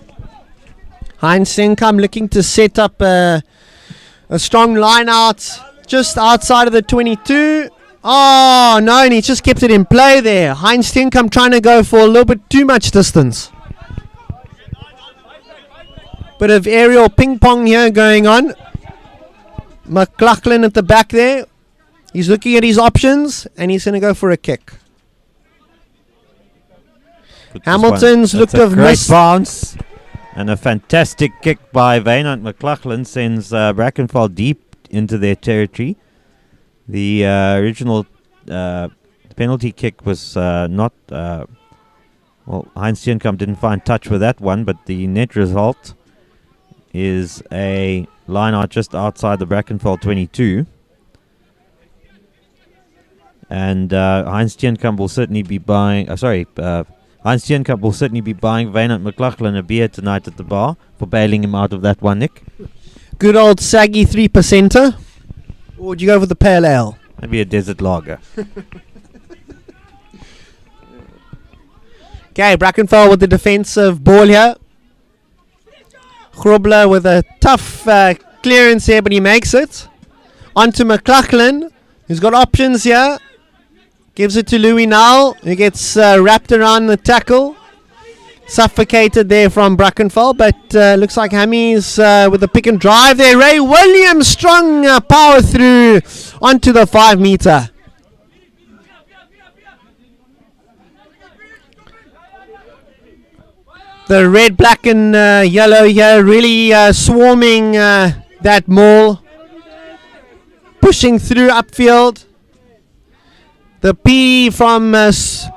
Heinz Steenkamp looking to set up a strong line out just outside of the 22. Oh, no, and he just kept it in play there. Heinz Steenkamp trying to go for a little bit too much distance. Bit of aerial ping pong here going on. McLaughlin at the back there. He's looking at his options and he's going to go for a kick. Hamilton's looked to have missed. Great bounce and a fantastic kick by Wynand McLaughlin sends Brackenfell deep into their territory. The original penalty kick was not... Heinz Steenkamp didn't find touch with that one, but the net result is a line out just outside the Brackenfell 22. And Heinz Steenkamp will certainly be buying... Heinz Steenkamp will certainly be buying Wynand McLaughlin a beer tonight at the bar for bailing him out of that one, Nick. Good old saggy 3%er. Or would you go for the pale ale? Maybe a desert lager. Okay, Brackenfell with the defensive ball here. Grobler with a tough clearance here, but he makes it. On to McLaughlin, who's got options here. Gives it to Louis Null, who gets wrapped around the tackle. Suffocated there from Brackenfell, but looks like Hammy's with the pick and drive there. Ray Williams, strong power through onto the 5 meter. The red, black and yellow here really swarming that maul. Pushing through upfield. The P from the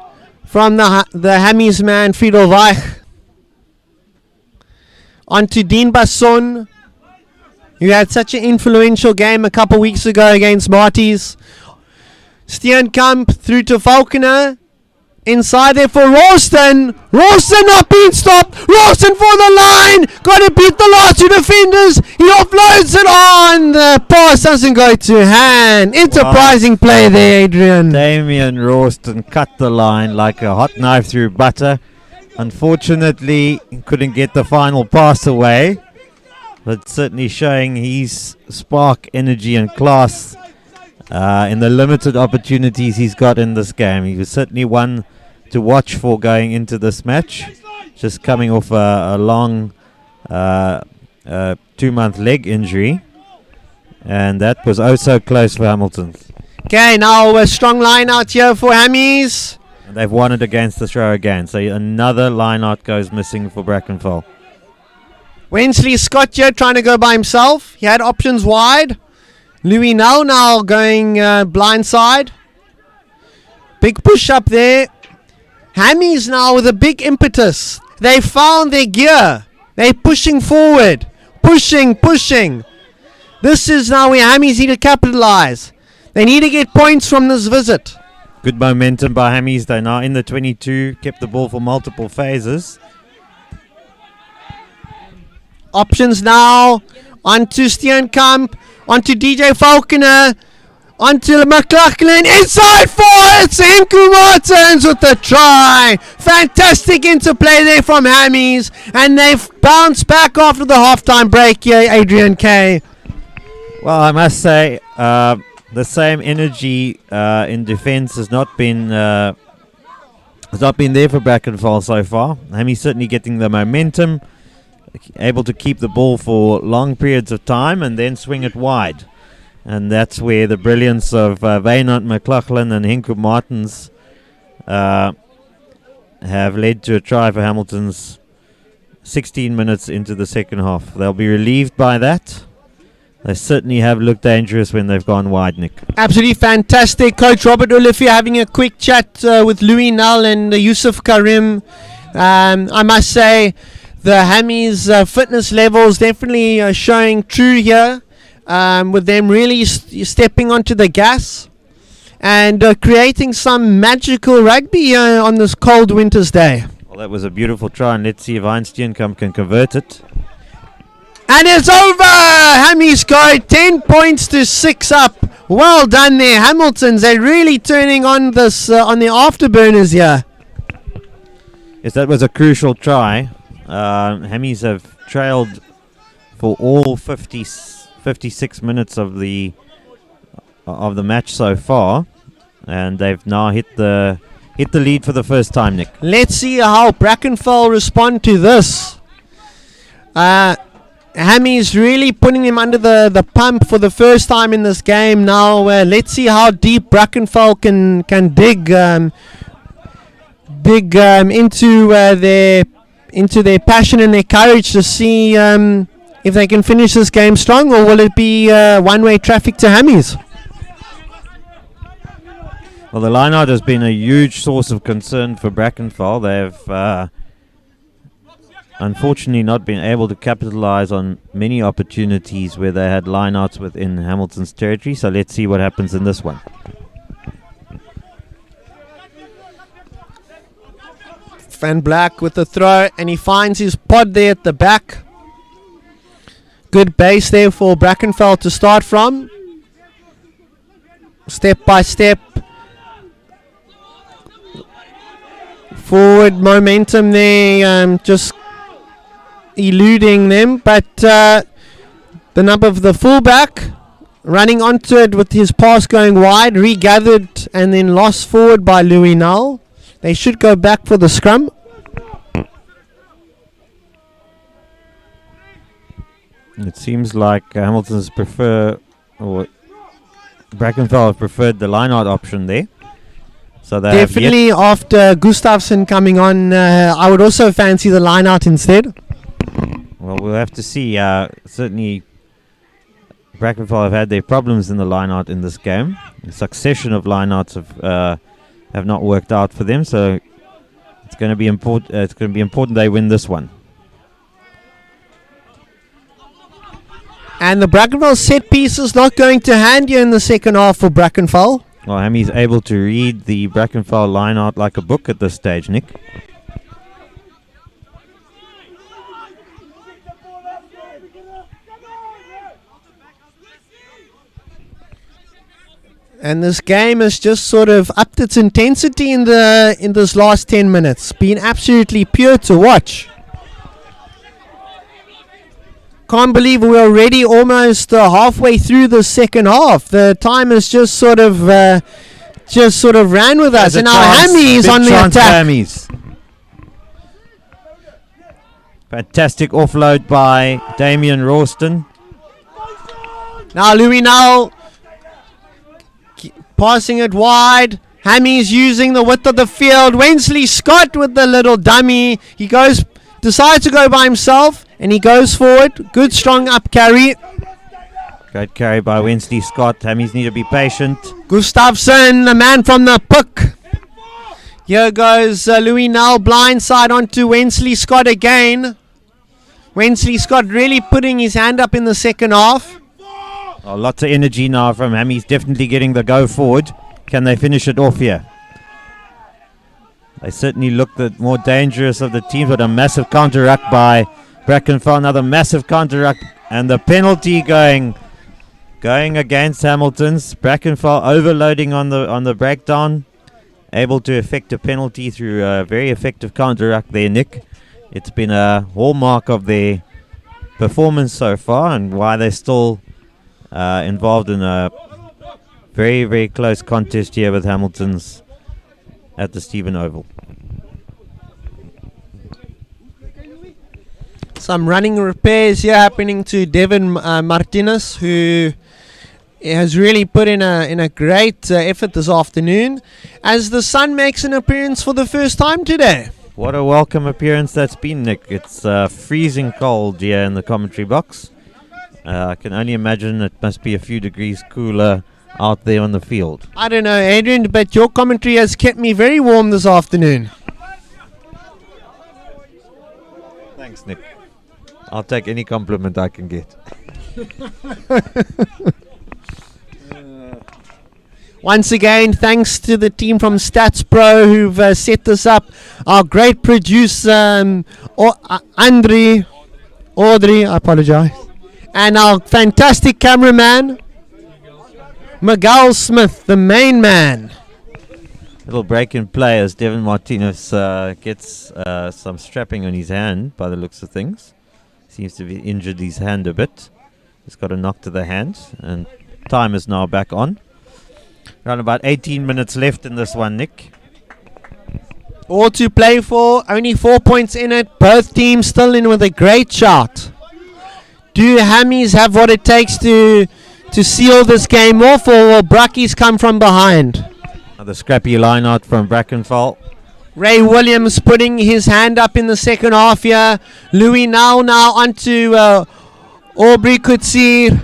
Hammy's man, Friedel Weich. On to Dean Basson, who had such an influential game a couple weeks ago against Marties. Steenkamp through to Falconer. Inside there for Ralston. Ralston not being stopped. Ralston for the line. Got to beat the last two defenders. He offloads it on. The pass doesn't go to hand. Enterprising play there, Adrian. Damien Ralston cut the line like a hot knife through butter. Unfortunately, he couldn't get the final pass away. But certainly showing his spark, energy and class in the limited opportunities he's got in this game. He was certainly one to watch for going into this match. Just coming off a long 2-month leg injury. And that was oh so close for Hamilton. Okay, now a strong line out here for Hammies. And they've won it against the throw again. So another line out goes missing for Brackenfell. Wensley Scott here trying to go by himself. He had options wide. Louis now going blindside. Big push up there. Hammies now with a big impetus. They found their gear. They're pushing forward. Pushing. This is now where Hammies need to capitalize. They need to get points from this visit. Good momentum by Hammies. They're now in the 22. Kept the ball for multiple phases. Options now. Onto Steenkamp. Onto DJ Falconer. Onto McLaughlin. Inside for it's Henku Martins with the try. Fantastic interplay there from Hammies. And they've bounced back after the halftime break here, Adrian K. Well, I must say, the same energy in defence has not been there for Brackenfell so far. Hammies certainly getting the momentum, able to keep the ball for long periods of time and then swing it wide. And that's where the brilliance of Wynand McLaughlin and Henku Martins have led to a try for Hamilton's 16 minutes into the second half. They'll be relieved by that. They certainly have looked dangerous when they've gone wide, Nick. Absolutely fantastic. Coach Robert Olivier having a quick chat with Louis Null and Yusuf Karim. I must say the Hammies fitness levels definitely showing true here. With them really stepping onto the gas and creating some magical rugby on this cold winter's day. Well, that was a beautiful try, and let's see if Steenkamp can convert it. And it's over! Hammies go 10 points to 6 up. Well done there, Hamiltons. They're really turning on this on the afterburners here. Yes, that was a crucial try. Hammies have trailed for all 56 minutes of the match so far, and they've now hit the lead for the first time, Nick. Let's see how Brackenfell respond to this. Hammy's really putting him under the pump for the first time in this game. Now let's see how deep Brackenfell can dig into their passion and their courage to see if they can finish this game strong, or will it be one-way traffic to Hammies? Well, the line-out has been a huge source of concern for Brackenfell. They've unfortunately not been able to capitalize on many opportunities where they had line-outs within Hamilton's territory. So let's see what happens in this one. Van Black with the throw, and he finds his pod there at the back. Good base there for Brackenfell to start from. Step by step. Forward momentum there, just eluding them. But the number of the fullback running onto it with his pass going wide, regathered and then lost forward by Louis Null. They should go back for the scrum. It seems like Hamilton's Brackenfell have preferred the line-out option there. So they definitely after Gustafsson coming on, I would also fancy the line-out instead. Well, we'll have to see. Certainly, Brackenfell have had their problems in the line-out in this game. A succession of line-outs have not worked out for them, so it's going to be important. It's going to be important they win this one. And the Brackenfell set piece is not going to hand you in the second half for Brackenfell. Well, Hammy's able to read the Brackenfell line out like a book at this stage, Nick. And this game has just sort of upped its intensity in this last 10 minutes. Been absolutely pure to watch. Can't believe we're already almost halfway through the second half. The time has just sort of ran with us. And now Hammy's on the attack. Hammy's. Fantastic offload by Damien Ralston. Now Louis now passing it wide. Hammy's using the width of the field. Wensley Scott with the little dummy. He decides to go by himself, and he goes forward. Good strong up carry. Great carry by Wensley Scott. Hammy's need to be patient. Gustafsson, the man from the puck. Here goes Louis now blindside onto Wensley Scott again. Wensley Scott really putting his hand up in the second half. Oh, lots of energy now from Hammy's definitely getting the go forward. Can they finish it off here? They certainly look the more dangerous of the teams, with a massive counter-ruck by Brackenfell. Another massive counter-ruck, and the penalty going against Hamilton's. Brackenfell overloading on the breakdown, able to effect a penalty through a very effective counter-ruck there, Nick. It's been a hallmark of their performance so far, and why they're still involved in a very, very close contest here with Hamilton's at the Stephen Oval. Some running repairs here happening to Devin Martinez, who has really put in a great effort this afternoon, as the sun makes an appearance for the first time today. What a welcome appearance that's been, Nick. It's freezing cold here in the commentary box. I can only imagine it must be a few degrees cooler out there on the field. I don't know, Adrian, but your commentary has kept me very warm this afternoon. Thanks, Nick. I'll take any compliment I can get. Once again, thanks to the team from Stats Pro who've set this up. Our great producer, Audrey, I apologize. And our fantastic cameraman, Miguel Smith, the main man. Little break in play as Devin Martinez gets some strapping on his hand by the looks of things. Seems to have injured his hand a bit. He's got a knock to the hand, and time is now back on. Around about 18 minutes left in this one, Nick. All to play for, only 4 points in it. Both teams still in with a great shot. Do Hammies have what it takes to seal this game off, or will Brackies come from behind? Another scrappy line out from Brackenfell. Ray Williams putting his hand up in the second half here. Louis now onto Aubrey Kutsir.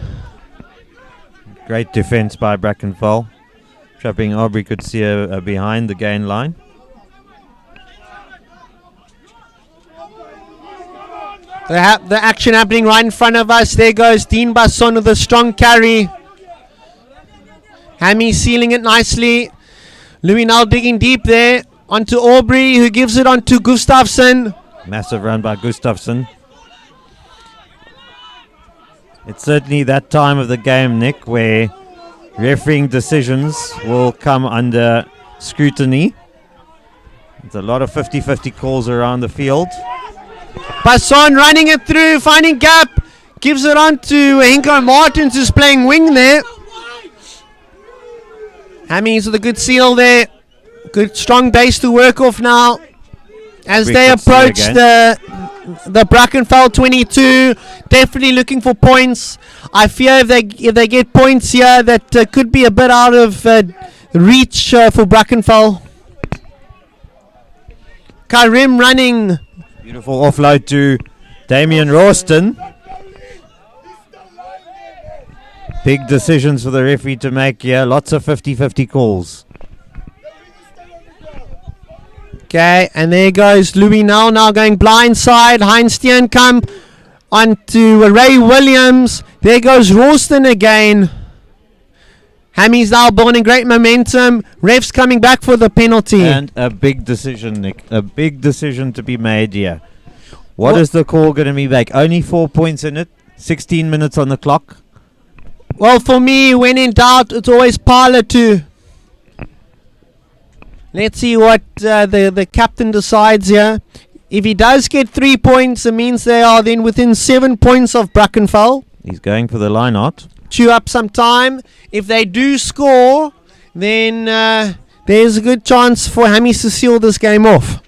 Great defense by Brackenfell, trapping Aubrey Kutsir behind the gain line. The action happening right in front of us. There goes Dean Basson with a strong carry. Hammy sealing it nicely. Louis now digging deep there. Onto Aubrey, who gives it on to Gustafsson. Massive run by Gustafsson. It's certainly that time of the game, Nick, where refereeing decisions will come under scrutiny. There's a lot of 50-50 calls around the field. Basson running it through, finding gap. Gives it on to Henko Martins, who's playing wing there. Hammies with a good seal there. Good strong base to work off now as they approach the Brackenfell 22. Definitely looking for points. I fear if they get points here, that could be a bit out of reach for Brackenfell. Karim running. Beautiful offload to Damien Ralston. Big decisions for the referee to make here. Lots of 50-50 calls. Okay, and there goes Louis now going blindside. Heinz Steenkamp onto Ray Williams. There goes Ralston again. Hammy's now building great momentum. Ref's coming back for the penalty. And a big decision, Nick. A big decision to be made here. What is the call going to be like? Only 4 points in it. 16 minutes on the clock. Well, for me, when in doubt, it's always parlour 2. Let's see what the captain decides here. If he does get 3 points, it means they are then within 7 points of Brackenfell. He's going for the line out. Chew up some time. If they do score, then there's a good chance for Hammies to seal this game off.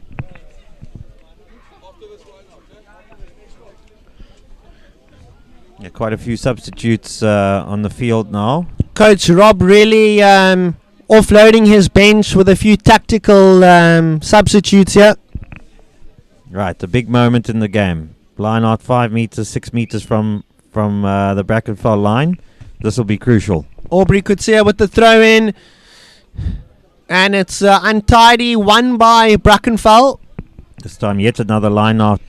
Yeah, quite a few substitutes on the field now. Coach Rob really offloading his bench with a few tactical substitutes here. Right, a big moment in the game. Line out 5 meters, 6 meters from the Brackenfell line. This will be crucial. Aubrey Kutsia with the throw in. And it's untidy, won by Brackenfell. This time yet another line out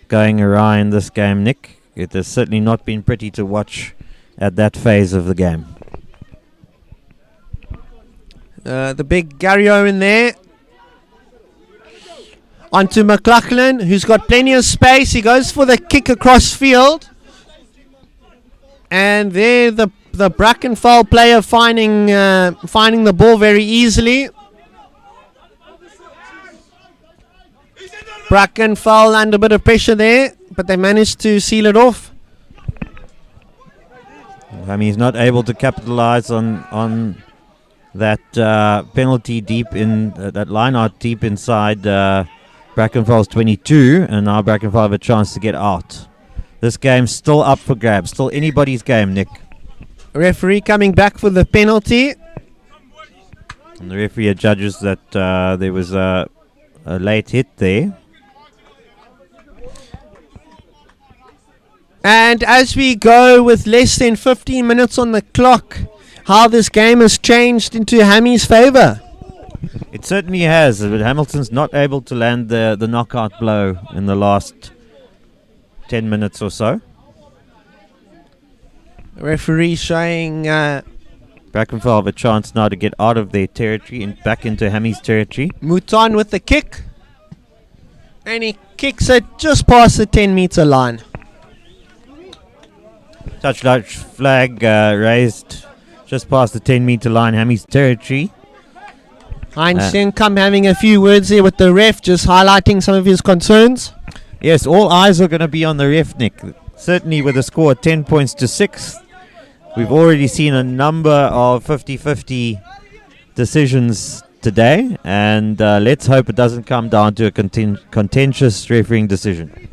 going awry in this game, Nick. It has certainly not been pretty to watch at that phase of the game. The big Gario in there. Onto McLaughlin, who's got plenty of space. He goes for the kick across field. And there the Brackenfell player finding the ball very easily. Brackenfell under a bit of pressure there, but they managed to seal it off. I mean, he's not able to capitalize on that penalty deep in that line out deep inside Brackenfell's 22, and now Brackenfell have a chance to get out. This game's still up for grabs, still anybody's game, Nick. Referee coming back for the penalty. And the referee judges that there was a late hit there. And as we go with less than 15 minutes on the clock, how this game has changed into Hammy's favour. It certainly has, but Hamilton's not able to land the knockout blow in the last 10 minutes or so. Referee showing Brackenfell have a chance now to get out of their territory and back into Hammy's territory. Mouton with the kick. And he kicks it just past the 10-meter line. Touchline flag raised just past the 10-meter line, Hammy's territory. Heinz Steenkamp having a few words here with the ref, just highlighting some of his concerns. Yes, all eyes are going to be on the ref, Nick. Certainly with a score of 10 points to 6. We've already seen a number of 50-50 decisions today, and let's hope it doesn't come down to a contentious refereeing decision.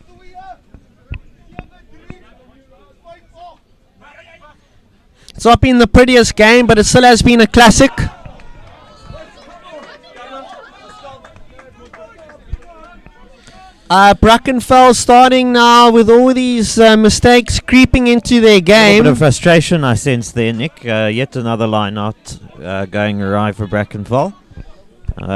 It's not been the prettiest game, but it still has been a classic. Brackenfell starting now with all these mistakes creeping into their game. A bit of frustration I sense there, Nick. Yet another line out going awry for Brackenfell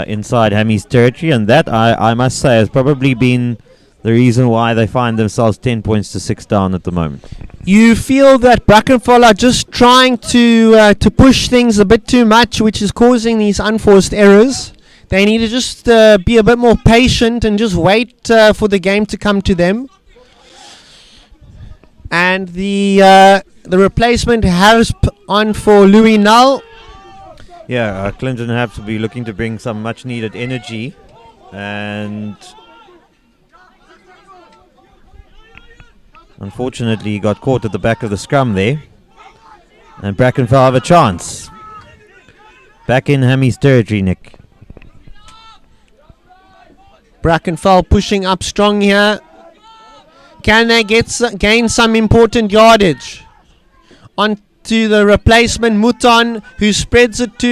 inside Hammy's territory, and that I must say has probably been the reason why they find themselves 10 points to 6 down at the moment. You feel that Brackenfell are just trying to push things a bit too much, which is causing these unforced errors. They need to just be a bit more patient and just wait for the game to come to them. And the replacement has on for Louis Null. Yeah, Clinton have to be looking to bring some much needed energy, and unfortunately he got caught at the back of the scrum there, and Brackenfell have a chance. Back in Hammy's territory, Nick. Brackenfell pushing up strong here. Can they gain some important yardage? On to the replacement Mouton, who spreads it to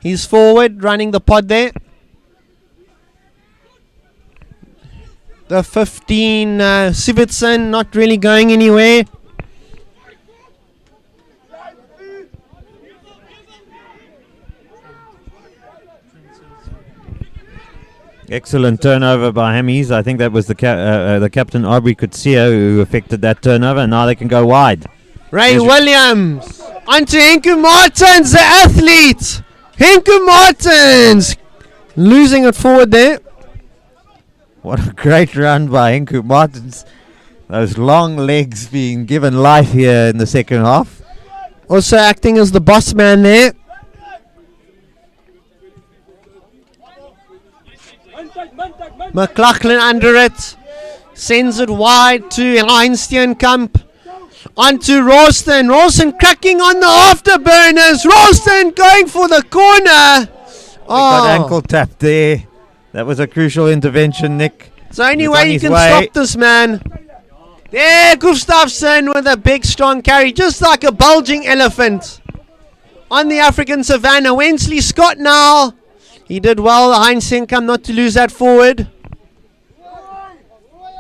his forward, running the pod there. The 15 Sivitson not really going anywhere. Excellent turnover by Hammies. I think that was the captain Aubrey Kutsia who affected that turnover, and now they can go wide. Ray Williams Onto Henku Martins, the athlete. Henku Martins losing it forward there. What a great run by Henku Martins. Those long legs being given life here in the second half. Also acting as the boss man there. McLaughlin under it. Sends it wide to Heinsteenkamp. Onto Ralston. Ralston cracking on the afterburners. Ralston going for the corner. Got ankle tap there. That was a crucial intervention, Nick. It's the only He's way on you his can way. stop this man. There, Gustafsson with a big strong carry, just like a bulging elephant. On the African savannah, Wensley Scott now. He did well, Heinsenkamp, not to lose that forward.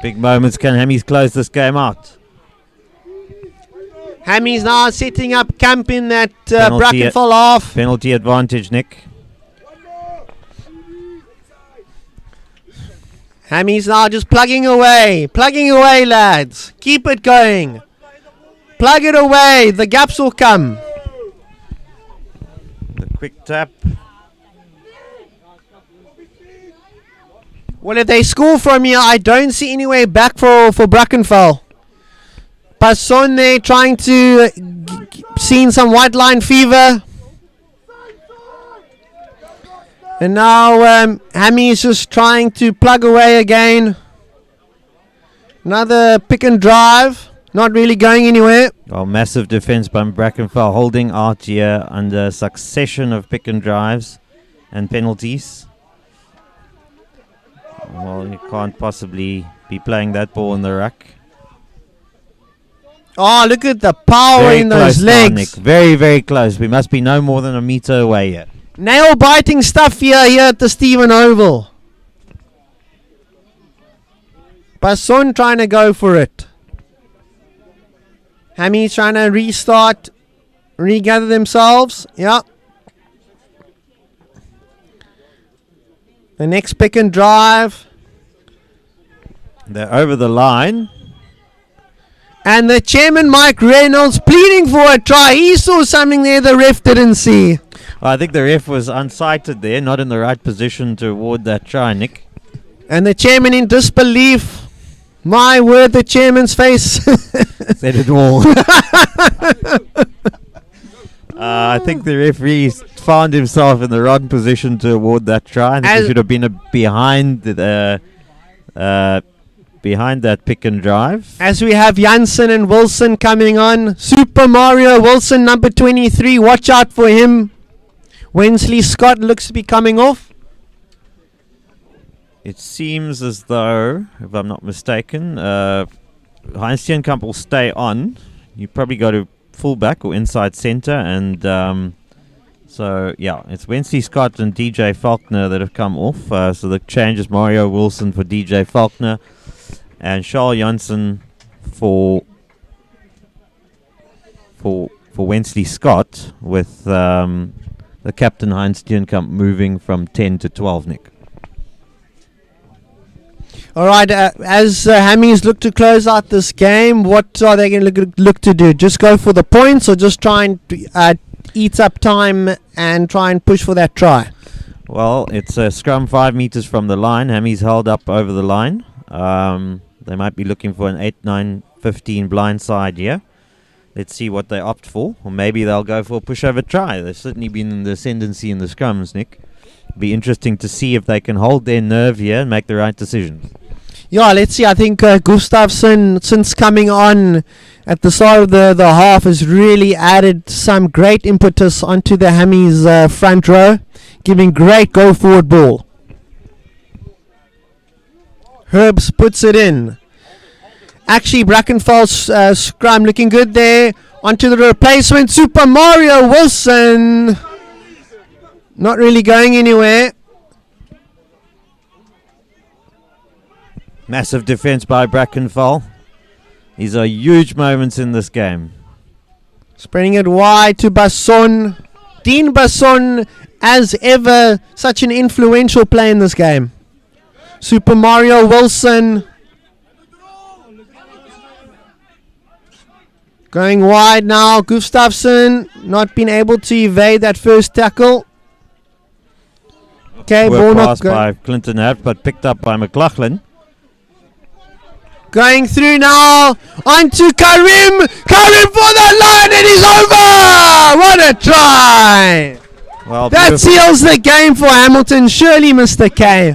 Big moments. Can Hammies close this game out? Hammy's now setting up camp in that Penalty Brackenfell half. Penalty advantage, Nick. Hammy's now just plugging away, lads. Keep it going. Plug it away, the gaps will come. The quick tap. Well, if they score from here, I don't see any way back for Brackenfell. Passon there trying to seen some white line fever. And now Hammy is just trying to plug away again. Another pick and drive. Not really going anywhere. Oh, massive defense by Brackenfell, holding out here under a succession of pick and drives and penalties. Well, you can't possibly be playing that ball in the ruck. Oh, look at the power Very in those close now, legs. Nick. Very, very close. We must be no more than a meter away yet. Nail biting stuff here at the Stephen Oval. Passon trying to go for it. Hammy trying to restart, regather themselves. Yeah. The next pick and drive. They're over the line. And the chairman, Mike Reynolds, pleading for a try. He saw something there the ref didn't see. Well, I think the ref was unsighted there, not in the right position to award that try, Nick. And the chairman in disbelief. My word, the chairman's face. Said it all. I think the referee found himself in the wrong position to award that try. I think he should have been behind that pick and drive. As we have Janssen and Wilson coming on. Super Mario Wilson, number 23. Watch out for him. Wensley Scott looks to be coming off. It seems as though, if I'm not mistaken, Heinz Steenkamp will stay on. You probably go to fullback or inside centre. And so, yeah, it's Wensley Scott and DJ Faulkner that have come off. So the change is Mario Wilson for DJ Faulkner. And Charles Janssen for Wensley Scott, with the captain Heinz Steenkamp moving from 10 to 12, Nick. All right, as Hammies look to close out this game, what are they going to look to do? Just go for the points, or just try and eat up time and try and push for that try? Well, it's a scrum 5 meters from the line. Hammies held up over the line. They might be looking for an 8-9-15 blindside here. Let's see what they opt for. Or maybe they'll go for a pushover try. They've certainly been in the ascendancy in the scrums, Nick. Be interesting to see if they can hold their nerve here and make the right decisions. Yeah, let's see. I think Gustafsson, since coming on at the start of the half, has really added some great impetus onto the Hammies front row, giving great go-forward ball. Herbs puts it in. Actually, Brackenfell's scrum looking good there. Onto the replacement, Super Mario Wilson. Not really going anywhere. Massive defense by Brackenfell. These are huge moments in this game. Spreading it wide to Basson. Dean Basson, as ever, such an influential player in this game. Super Mario Wilson. Going wide now. Gustafsson not been able to evade that first tackle. Okay, ball not pass by Clinton Hart, but picked up by McLaughlin. Going through now. Onto Karim. Karim for the line. It is over. What a try. Well, that seals the game for Hamilton. Surely, Mr. K.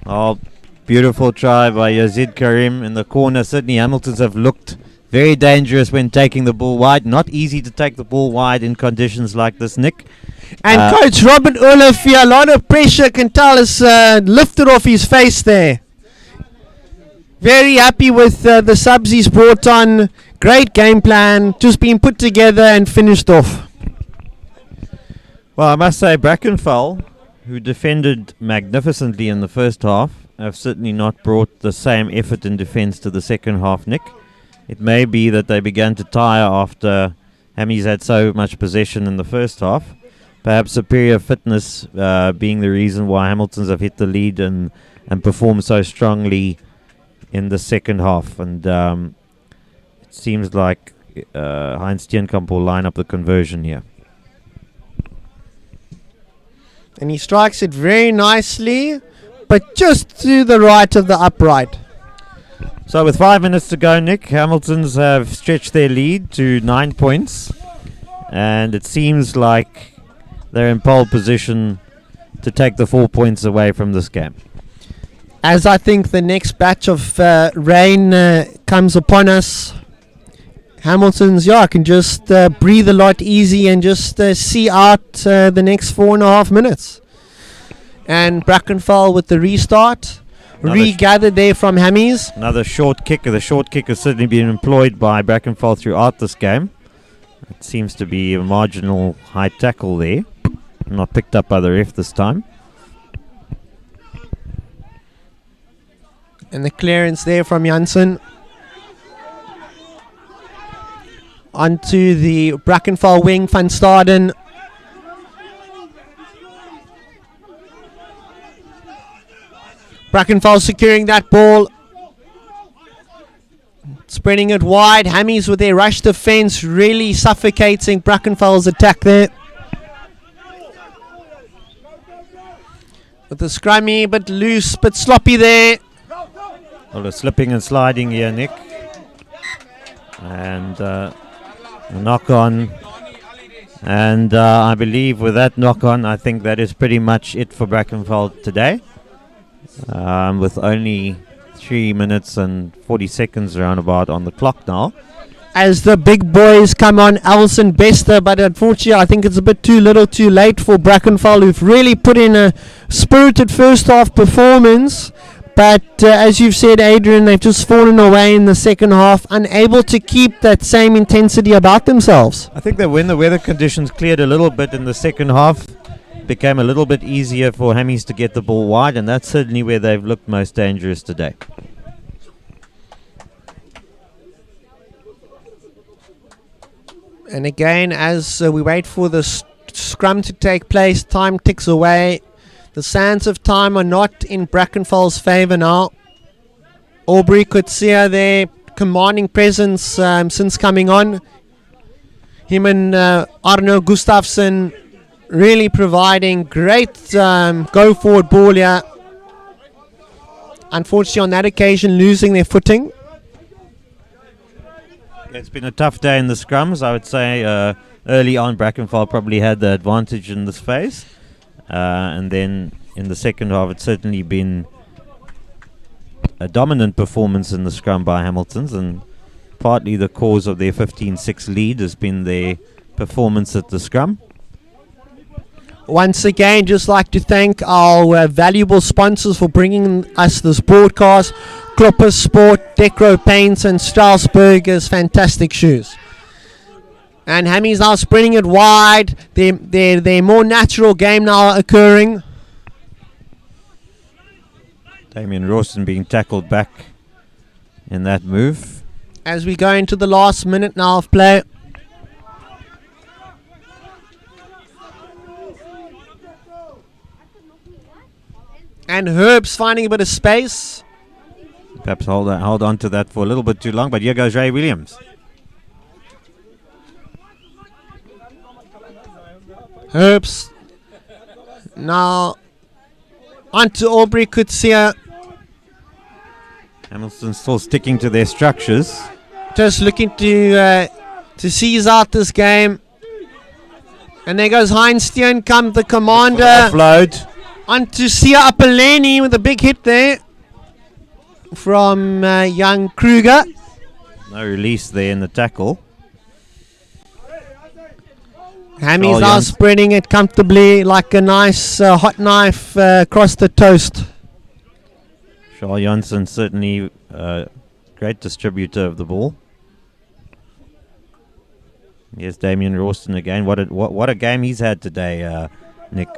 Oh, beautiful try by Yazid Karim in the corner. Sydney Hamiltons have looked very dangerous when taking the ball wide. Not easy to take the ball wide in conditions like this, Nick. And Coach Robert Olaf here, a lot of pressure, can tell us, lifted off his face there. Very happy with the subs he's brought on. Great game plan, just been put together and finished off. Well, I must say Brackenfell, who defended magnificently in the first half, have certainly not brought the same effort in defence to the second half, Nick. It may be that they began to tire after Hammies had so much possession in the first half. Perhaps superior fitness being the reason why Hamiltons have hit the lead and performed so strongly in the second half. And it seems like Heinz Steenkamp will line up the conversion here. And he strikes it very nicely, but just to the right of the upright. So with 5 minutes to go, Nick, Hamiltons have stretched their lead to 9 points. And it seems like they're in pole position to take the 4 points away from this game. As I think the next batch of rain comes upon us, Hamilton's, can just breathe a lot easy and just see out the next 4.5 minutes. And Brackenfell with the restart. Regathered there from Hammies. Another short kick. The short kick has certainly been employed by Brackenfell throughout this game. It seems to be a marginal high tackle there. Not picked up by the ref this time. And the clearance there from Janssen. Onto the Brackenfell wing, Van Staden. Brackenfell securing that ball. Spreading it wide. Hammies with their rush defense really suffocating Brackenfell's attack there. With the scrummy, but loose, but sloppy there. Well, the slipping and sliding here, Nick. And a knock on. And I believe with that knock on, I think that is pretty much it for Brackenfell today. With only 3 minutes and 40 seconds roundabout on the clock now. As the big boys come on, Alison Bester, but unfortunately I think it's a bit too little too late for Brackenfell, who've really put in a spirited first half performance. But as you've said, Adrian, they've just fallen away in the second half, unable to keep that same intensity about themselves. I think that when the weather conditions cleared a little bit in the second half, it became a little bit easier for Hammies to get the ball wide, and that's certainly where they've looked most dangerous today. And again, as we wait for the scrum to take place, time ticks away. The sands of time are not in Brackenfell's favour now. Aubrey Kutsia there, commanding presence since coming on. Him and Arno Gustafsson really providing great go-forward ball here. Unfortunately, on that occasion, losing their footing. It's been a tough day in the scrums. I would say early on, Brackenfell probably had the advantage in this phase. And then in the second half, it's certainly been a dominant performance in the scrum by Hamiltons. And partly the cause of their 15-6 lead has been their performance at the scrum. Once again, just like to thank our valuable sponsors for bringing us this broadcast. Klopper Sport, Decro Paints and Strasburger's fantastic shoes. And Hammies now spreading it wide. Their more natural game now occurring. Damien Rawson being tackled back in that move. As we go into the last minute now of play. And Herb's finding a bit of space. Perhaps hold on to that for a little bit too long, but here goes Ray Williams. Herbst. Now on to Aubrey Kutsia. Hamilton still sticking to their structures. Just looking to seize out this game. And there goes Heinz Steenkamp, the commander. Offload. On to Sia Apoleni with a big hit there from young Kruger. No release there in the tackle. Hammy's Charles now Jansen. spreading it comfortably like a nice hot knife across the toast. Charles Jansen certainly a great distributor of the ball. Yes, Damien Rawston again. What a game he's had today, Nick.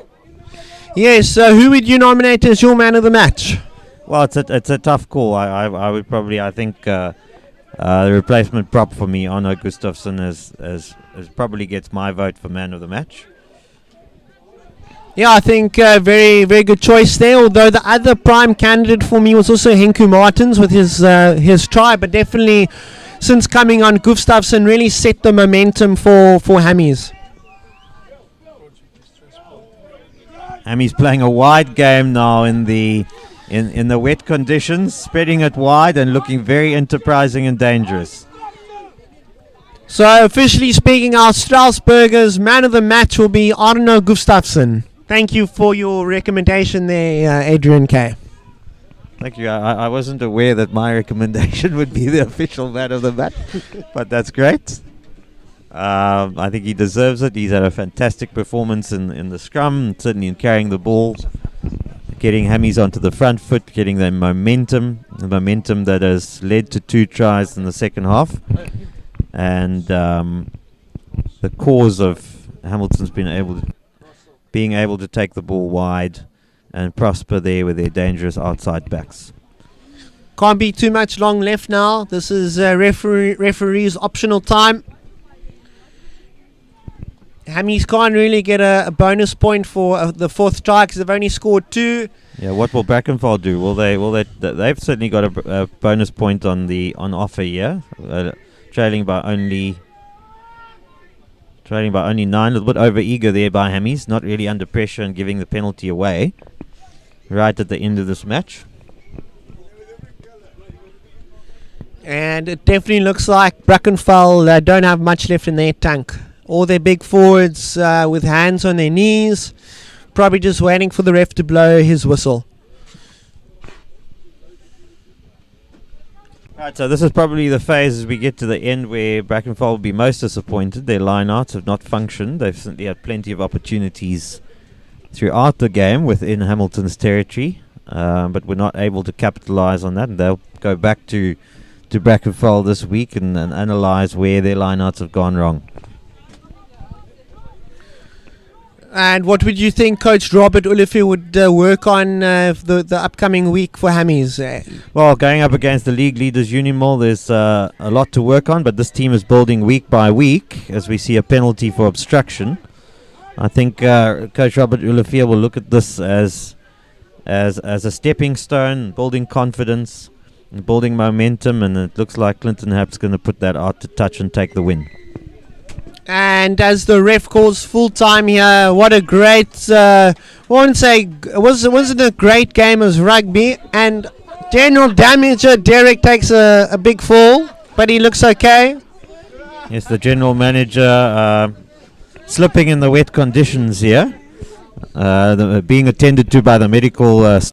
Yes, who would you nominate as your man of the match? Well, it's a tough call. I would probably, I think the replacement prop for me, Arno Gustafsson, as probably gets my vote for man of the match. Yeah, I think very, very good choice there. Although the other prime candidate for me was also Henku Martins with his try, but definitely since coming on, Gustafsson really set the momentum for Hammies. Hammy's playing a wide game now in the wet conditions, spreading it wide and looking very enterprising and dangerous. So officially speaking, our Strasburgers man of the match will be Arno Gustafsson. Thank you for your recommendation there, Adrian K. Thank you. I wasn't aware that my recommendation would be the official man of the match, but that's great. I think he deserves it. He's had a fantastic performance in the scrum, certainly in carrying the ball, getting Hammies onto the front foot, getting the momentum that has led to 2 tries in the second half. And the cause of Hamilton's being able to take the ball wide and prosper there with their dangerous outside backs. Can't be too much long left now. This is referee's optional time. Hammies can't really get a bonus point for the 4th try because they've only scored 2. Yeah, what will Brackenfell do? Will they? They've certainly got a bonus point on offer here, trailing by only 9. A little bit over eager there by Hammies, not really under pressure and giving the penalty away right at the end of this match. And it definitely looks like Brackenfell don't have much left in their tank. All their big forwards with hands on their knees, probably just waiting for the ref to blow his whistle. Right, so this is probably the phase as we get to the end where Brackenfell will be most disappointed. Their line-outs have not functioned. They've certainly had plenty of opportunities throughout the game within Hamilton's territory, but were not able to capitalize on that. And they'll go back to Brackenfell this week and analyze where their line-outs have gone wrong. And what would you think Coach Robert Ulifi would work on the upcoming week for Hammies? Well, going up against the league leaders Unimol, there's a lot to work on, but this team is building week by week as we see a penalty for obstruction. I think Coach Robert Ulifi will look at this as a stepping stone, building confidence, and building momentum, and it looks like Clinton Hap's going to put that out to touch and take the win. And as the ref calls full time here, what a great, I won't say, wasn't a great game as rugby. And general damager, Derek takes a big fall, but he looks okay. Yes, the general manager slipping in the wet conditions here, being attended to by the medical